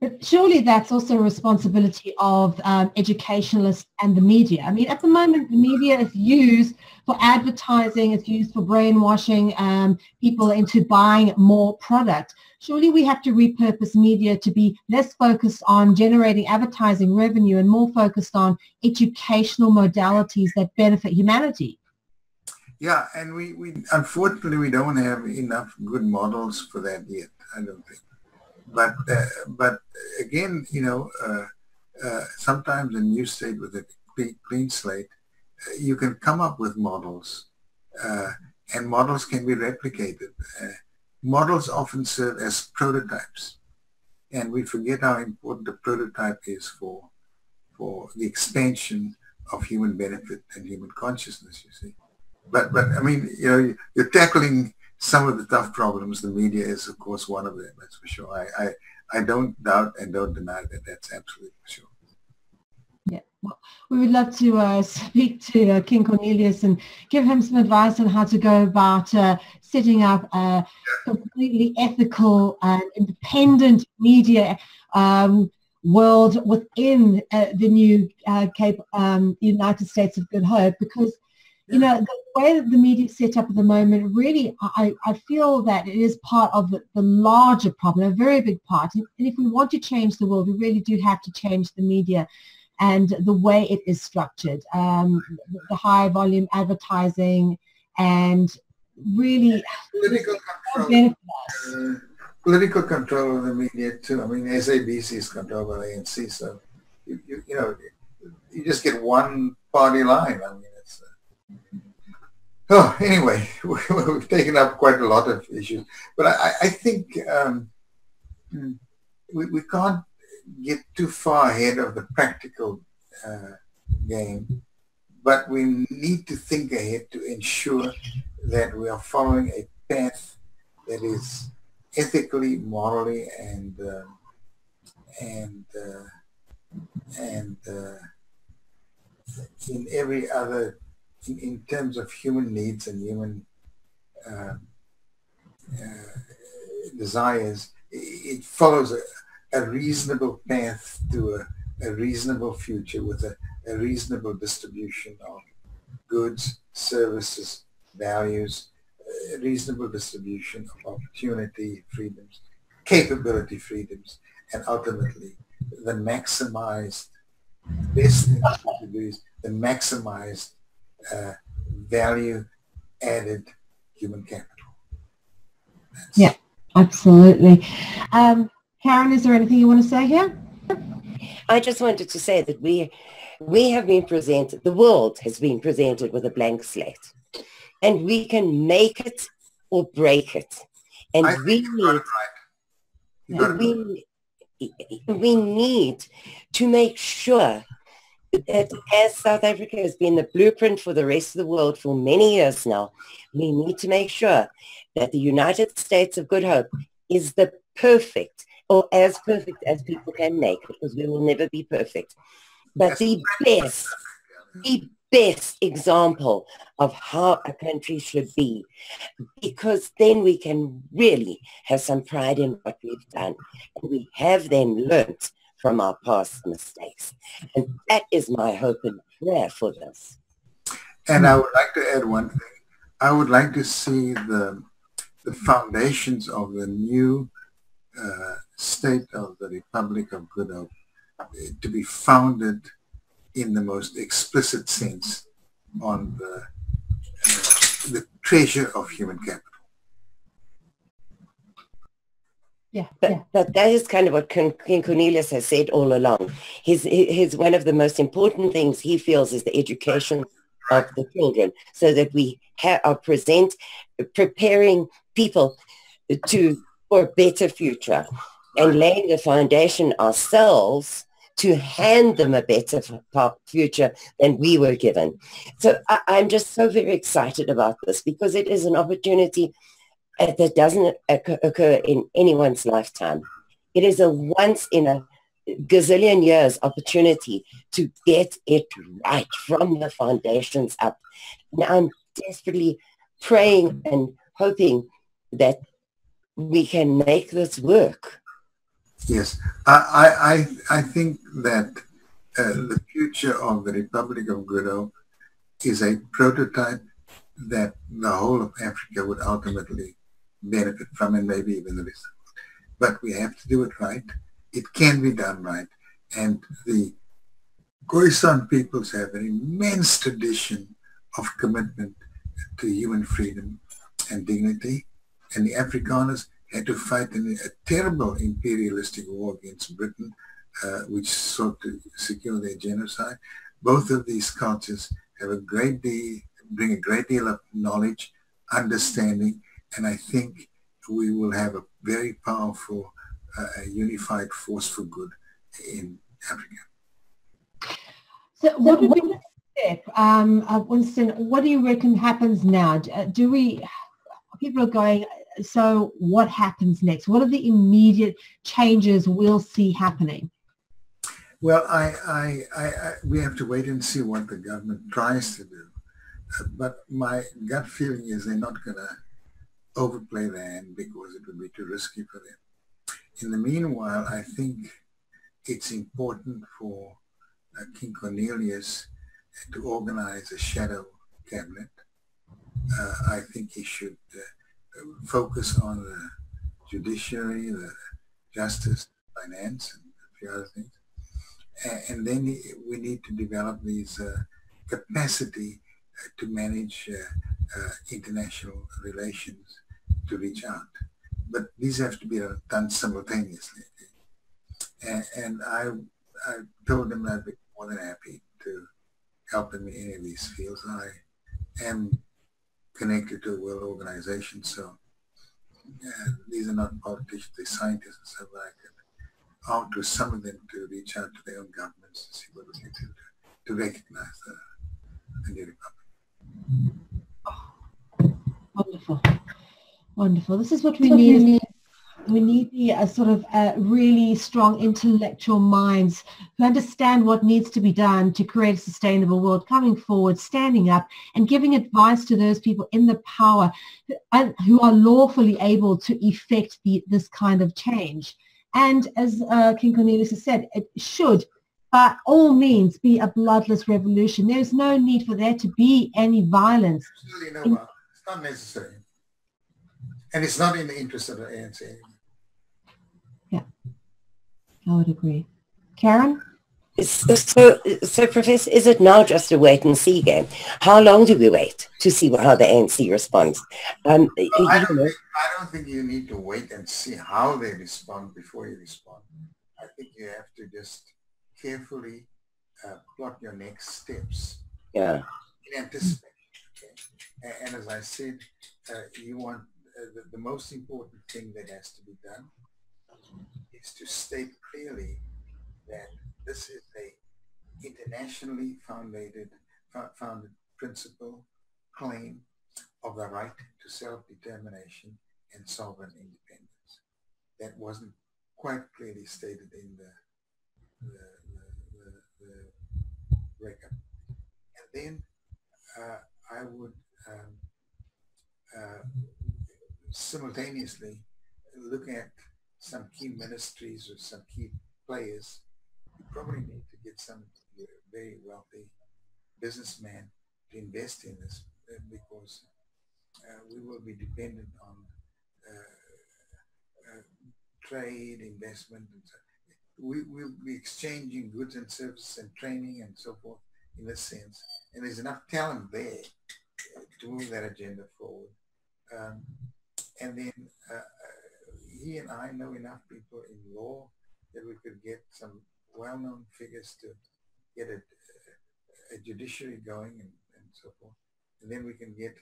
But surely that's also a responsibility of educationalists and the media. I mean, at the moment, the media is used for advertising, it's used for brainwashing people into buying more product. Surely we have to repurpose media to be less focused on generating advertising revenue and more focused on educational modalities that benefit humanity. Yeah, and we unfortunately, we don't have enough good models for that yet, I don't think. But again, you know, sometimes a new state with a clean slate, you can come up with models, and models can be replicated. Models often serve as prototypes, and we forget how important a prototype is for the expansion of human benefit and human consciousness, you see. But I mean, you know, you're tackling some of the tough problems. The media is, of course, one of them, that's for sure. I don't doubt and don't deny that. That's absolutely for sure. Yeah, well, we would love to speak to King Cornelius and give him some advice on how to go about setting up a completely ethical and independent media world within the new United States of Good Hope, because you know, the way that the media is set up at the moment, really, I feel that it is part of the larger problem, a very big part. And if we want to change the world, we really do have to change the media and the way it is structured, the high volume advertising, and really political control of the media too. I mean, SABC is controlled by the ANC, so you know, you just get one party line. I mean, oh, anyway, we've taken up quite a lot of issues, but I think we can't get too far ahead of the practical game, but we need to think ahead to ensure that we are following a path that is ethically, morally, and in every other, in terms of human needs and human desires, it follows a reasonable path to a reasonable future with a reasonable distribution of goods, services, values, a reasonable distribution of opportunity, freedoms, capability, freedoms, and ultimately the maximized, best thing to do is the maximized value added human capital. Yeah, absolutely. Karin, is there anything you want to say here? I just wanted to say that we have been presented, the world has been presented with a blank slate, and we can make it or break it. And we need to make sure that as South Africa has been the blueprint for the rest of the world for many years now, we need to make sure that the United States of Good Hope is the perfect or as perfect as people can make, because we will never be perfect. But the best example of how a country should be, because then we can really have some pride in what we've done. And we have then learnt from our past mistakes. And that is my hope and prayer for this. And I would like to add one thing. I would like to see the foundations of the new state of the Republic of Good Hope to be founded in the most explicit sense on the treasure of human capital. Yeah, but that is kind of what King Cornelius has said all along. His one of the most important things he feels is the education of the children, so that we are preparing people for a better future, and laying the foundation ourselves to hand them a better future than we were given. So I'm just so very excited about this, because it is an opportunity that doesn't occur in anyone's lifetime. It is a once in a gazillion years opportunity to get it right from the foundations up. Now I'm desperately praying and hoping that we can make this work. Yes, I think that the future of the Republic of Good Hope is a prototype that the whole of Africa would ultimately benefit from, and maybe even the rest of the world. But we have to do it right. It can be done right. And the Khoisan peoples have an immense tradition of commitment to human freedom and dignity. And the Afrikaners had to fight in a terrible imperialistic war against Britain, which sought to secure their genocide. Both of these cultures have bring a great deal of knowledge, understanding, and I think we will have a very powerful, unified force for good in Africa. So what would be the step, Winston? What do you reckon happens now? People are going, so what happens next? What are the immediate changes we'll see happening? Well, we have to wait and see what the government tries to do. But my gut feeling is they're not going to overplay their hand, because it would be too risky for them. In the meanwhile, I think it's important for King Cornelius to organize a shadow cabinet. I think he should focus on the judiciary, the justice, finance, and a few other things. And then we need to develop these capacity to manage international relations, to reach out. But these have to be done simultaneously. And I told them I'd be more than happy to help in any of these fields. I am connected to a world organization, so these are not politicians, they're scientists and stuff like that. Out to some of them to reach out to their own governments to see what we can do to recognize the new republic. Wonderful. Wonderful. This is what we need. We need the sort of really strong intellectual minds who understand what needs to be done to create a sustainable world, coming forward, standing up and giving advice to those people in the power who are lawfully able to effect this kind of change. And as King Cornelius has said, it should by all means be a bloodless revolution. There's no need for there to be any violence. Absolutely no violence. It's not necessary. And it's not in the interest of the ANC. Yeah, I would agree. Karin? So, Professor, is it now just a wait and see game? How long do we wait to see how the ANC responds? I don't think you need to wait and see how they respond before you respond. I think you have to just carefully plot your next steps. Yeah. In anticipation. Okay? And as I said, you want the most important thing that has to be done is to state clearly that this is a internationally founded principle, claim of the right to self-determination and sovereign independence. That wasn't quite clearly stated in the breakup. And then I would simultaneously look at some key ministries or some key players. You probably need to get some very wealthy businessman to invest in this, because we will be dependent on trade, investment, and so we will be exchanging goods and services and training and so forth in this sense. And there's enough talent there to move that agenda forward. And then he and I know enough people in law that we could get some well-known figures to get a judiciary going and so forth. And then we can get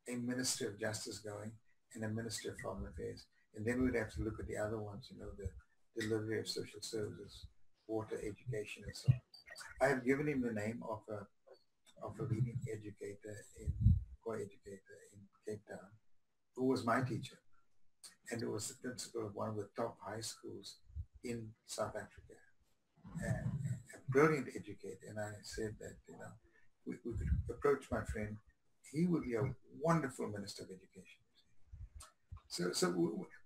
a Minister of Justice going and a Minister of Foreign Affairs. And then we'd have to look at the other ones, you know, the delivery of social services, water, education, and so on. I have given him the name of a leading educator in Cape Town, who was my teacher, and who was the principal of one of the top high schools in South Africa. A brilliant educator. And I said that, you know, we could approach my friend. He would be a wonderful Minister of Education.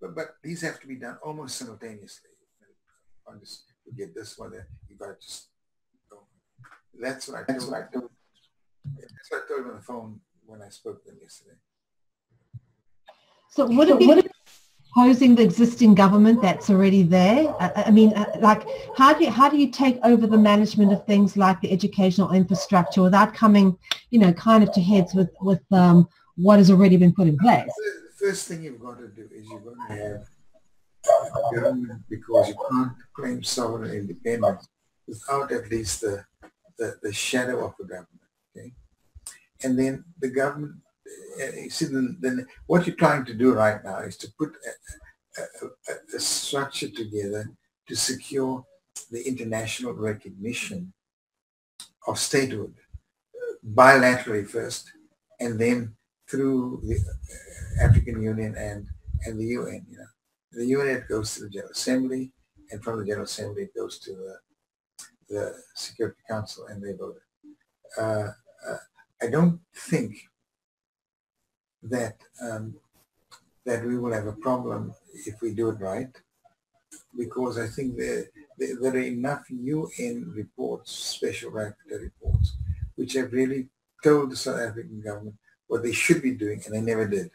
But these have to be done almost simultaneously. On this, you get this one, you got to just go. That's what I told him. That's what I told him on the phone when I spoke to him yesterday. So would it be opposing the existing government that's already there? I mean, like, how do you take over the management of things like the educational infrastructure without coming, you know, kind of to heads with what has already been put in place? The first thing you've got to do is you've got to have a government, because you can't claim sovereign independence without at least the shadow of a government. Okay, and then the government. You see, then what you're trying to do right now is to put a structure together to secure the international recognition of statehood, bilaterally first, and then through the African Union and the UN. You know, the UN, it goes to the General Assembly, and from the General Assembly it goes to the Security Council, and they vote it. I don't think that that we will have a problem if we do it right, because I think there are enough UN reports, special rapporteur reports, which have really told the South African government what they should be doing, and they never did.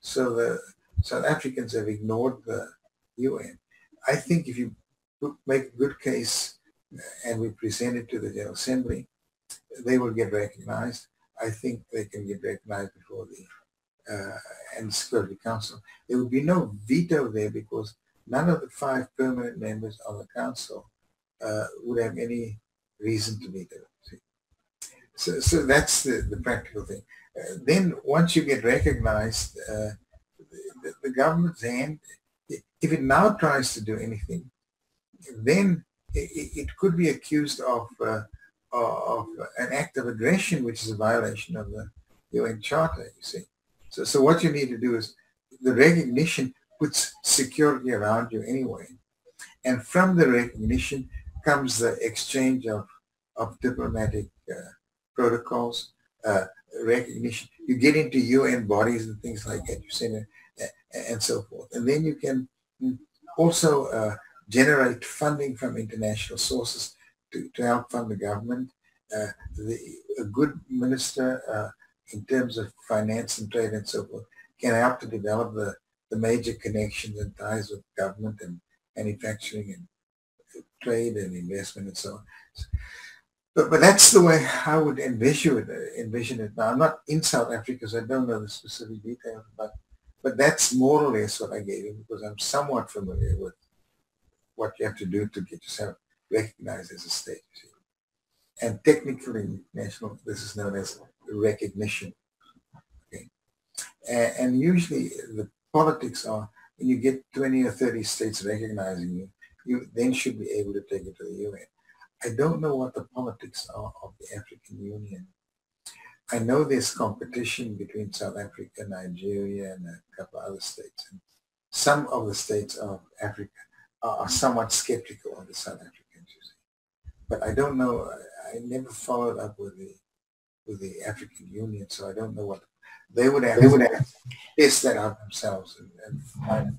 So the South Africans have ignored the UN. I think if you make a good case and we present it to the General Assembly, they will get recognized. I think they can get recognized before the and Security Council. There would be no veto there, because none of the 5 permanent members of the council would have any reason to veto it. So that's the practical thing. Then once you get recognized, the government's hand, if it now tries to do anything, then it could be accused of an act of aggression, which is a violation of the UN Charter, you see. So what you need to do is, the recognition puts security around you anyway. And from the recognition comes the exchange of diplomatic protocols, recognition. You get into UN bodies and things like that, you see, and so forth. And then you can also generate funding from international sources to help fund the government. A good minister in terms of finance and trade and so forth can help to develop the major connections and ties with government and manufacturing and trade and investment and so on. But that's the way I would envision it. Now, I'm not in South Africa, so I don't know the specific details, but that's more or less what I gave you, because I'm somewhat familiar with what you have to do to get yourself recognized as a state. And technically, national, this is known as recognition. Okay, and usually the politics are, when you get 20 or 30 states recognizing you, you then should be able to take it to the UN. I don't know what the politics are of the African Union. I know there's competition between South Africa, Nigeria, and a couple of other states. And some of the states of Africa are somewhat skeptical of the South Africans, you see. But I don't know. I never followed up with the African Union, so I don't know what they would have. They would have test that out themselves and find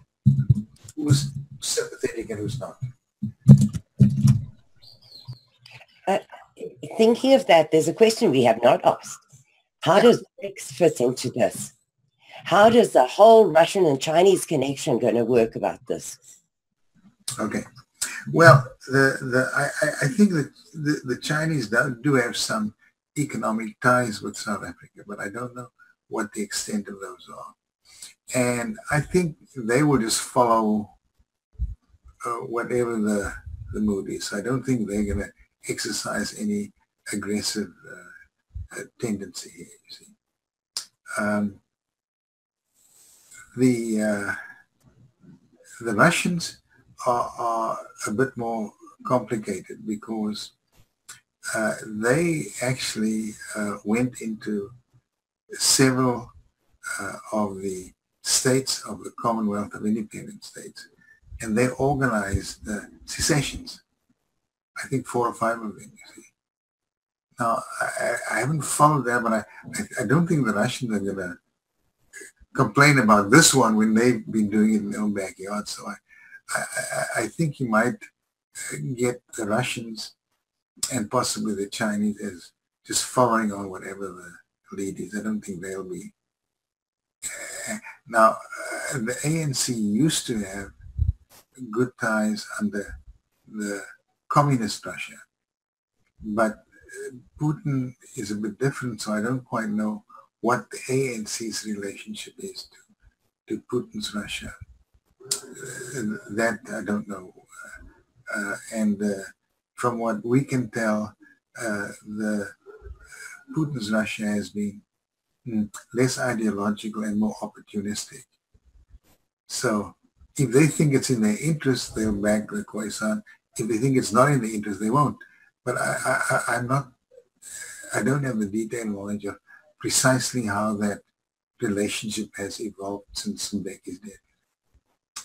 who's sympathetic and who's not. Thinking of that, there's a question we have not asked. How does BRICS fit into this? How does the whole Russian and Chinese connection going to work about this? Okay. Well, I think that the Chinese do have some economic ties with South Africa, but I don't know what the extent of those are. And I think they will just follow whatever the mood is. I don't think they're going to exercise any aggressive tendency here, you see. The Russians are a bit more complicated because they actually went into several of the states of the Commonwealth of Independent States, and they organized secessions. I think 4 or 5 of them, you see. Now, I haven't followed that, but I don't think the Russians are going to complain about this one when they've been doing it in their own backyard. So I think you might get the Russians and possibly the Chinese as just following on whatever the lead is. I don't think they'll be. Now, the ANC used to have good ties under the communist Russia, but Putin is a bit different, so I don't quite know what the ANC's relationship is to Putin's Russia. That I don't know. And from what we can tell, the Putin's Russia has been less ideological and more opportunistic. So if they think it's in their interest, they'll back the Khoisan. If they think it's not in their interest, they won't. But I don't have the detailed knowledge of precisely how that relationship has evolved since Mbeki's death,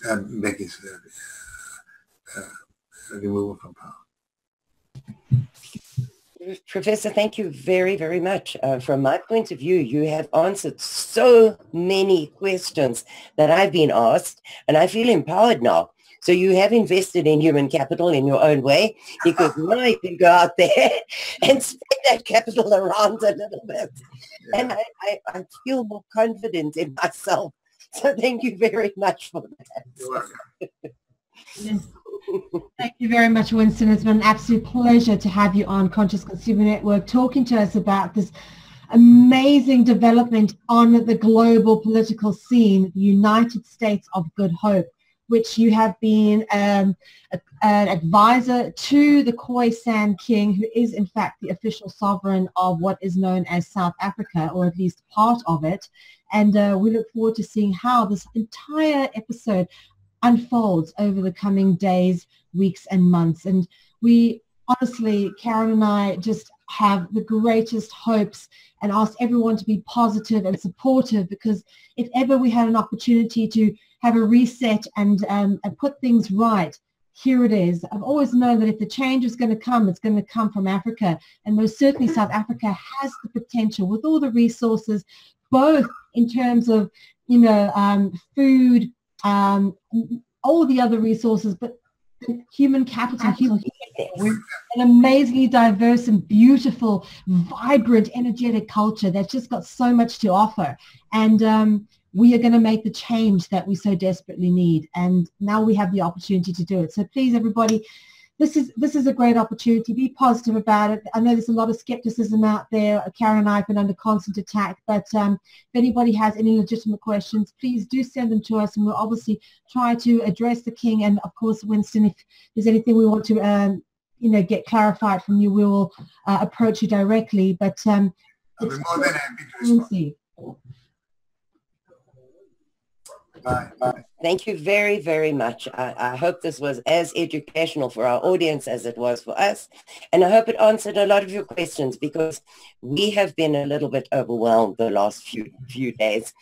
Mbeki's removal from power. Professor, thank you very, very much. From my point of view, you have answered so many questions that I've been asked, and I feel empowered now. So you have invested in human capital in your own way, because now you can go out there and spread that capital around a little bit. Yeah. And I feel more confident in myself. So thank you very much for that. You're welcome. Yes. Thank you very much, Winston. It's been an absolute pleasure to have you on Conscious Consumer Network talking to us about this amazing development on the global political scene, the United States of Good Hope, which you have been an advisor to the Khoisan King, who is in fact the official sovereign of what is known as South Africa, or at least part of it. And we look forward to seeing how this entire episode unfolds over the coming days, weeks, and months. And we honestly, Karin and I, just have the greatest hopes and ask everyone to be positive and supportive, because if ever we had an opportunity to have a reset and put things right, here it is. I've always known that if the change is going to come, it's going to come from Africa. And most certainly South Africa has the potential, with all the resources, both in terms of, food, all the other resources, but human capital. We're an amazingly diverse and beautiful, vibrant, energetic culture that's just got so much to offer. And we are going to make the change that we so desperately need. And now we have the opportunity to do it. So please, everybody, this is a great opportunity. Be positive about it. I know there's a lot of skepticism out there. Karin and I have been under constant attack. But if anybody has any legitimate questions, please do send them to us. And we'll obviously try to address the King. And, of course, Winston, if there's anything we want to get clarified from you, we will approach you directly. But I'll be more than happy to respond. Bye. Thank you very, very much. I hope this was as educational for our audience as it was for us. And I hope it answered a lot of your questions, because we have been a little bit overwhelmed the last few days.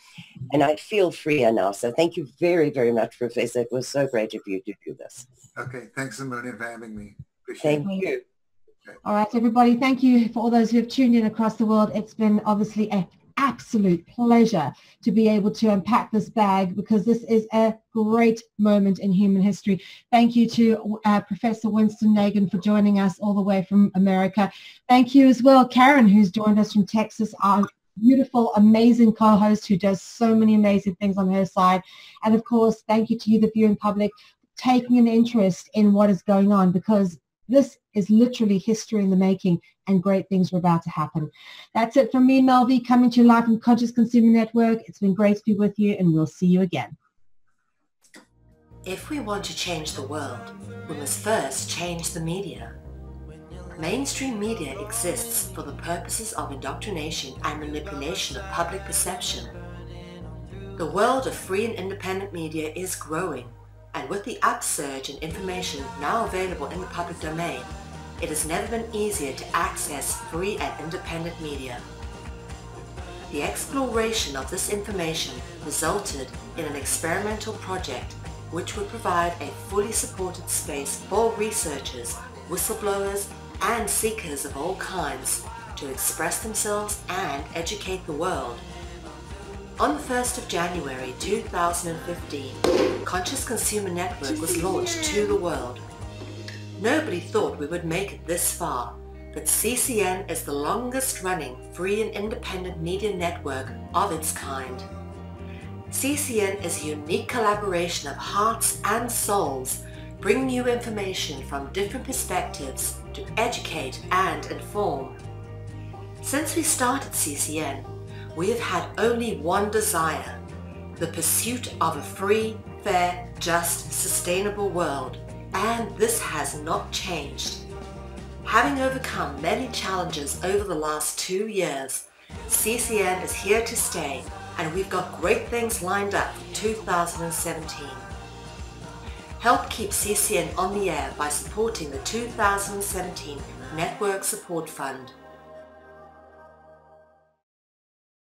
And I feel freer now. So thank you very, very much, Professor. It was so great of you to do this. Okay. Thanks a million for having me. Appreciate Thank you. All right, everybody. Thank you for all those who have tuned in across the world. It's been obviously an absolute pleasure to be able to unpack this bag, because this is a great moment in human history. Thank you to Professor Winston Nagan for joining us all the way from America. Thank you as well, Karin, who's joined us from Texas, our beautiful, amazing co-host who does so many amazing things on her side. And of course, thank you to you, the viewing public, for taking an interest in what is going on, because this is literally history in the making, and great things are about to happen. That's it from me, Melvi, coming to you live from Conscious Consumer Network. It's been great to be with you, and we'll see you again. If we want to change the world, we must first change the media. Mainstream media exists for the purposes of indoctrination and manipulation of public perception. The world of free and independent media is growing, and with the upsurge in information now available in the public domain, it has never been easier to access free and independent media. The exploration of this information resulted in an experimental project which would provide a fully supported space for researchers, whistleblowers, and seekers of all kinds to express themselves and educate the world. On the 1st of January 2015, Conscious Consumer Network was launched to the world. Nobody thought we would make it this far, but CCN is the longest running free and independent media network of its kind. CCN is a unique collaboration of hearts and souls, bringing you information from different perspectives to educate and inform. Since we started CCN, we have had only one desire: the pursuit of a free, fair, just, sustainable world, and this has not changed. Having overcome many challenges over the last 2 years, CCN is here to stay, and we've got great things lined up for 2017. Help keep CCN on the air by supporting the 2017 Network Support Fund.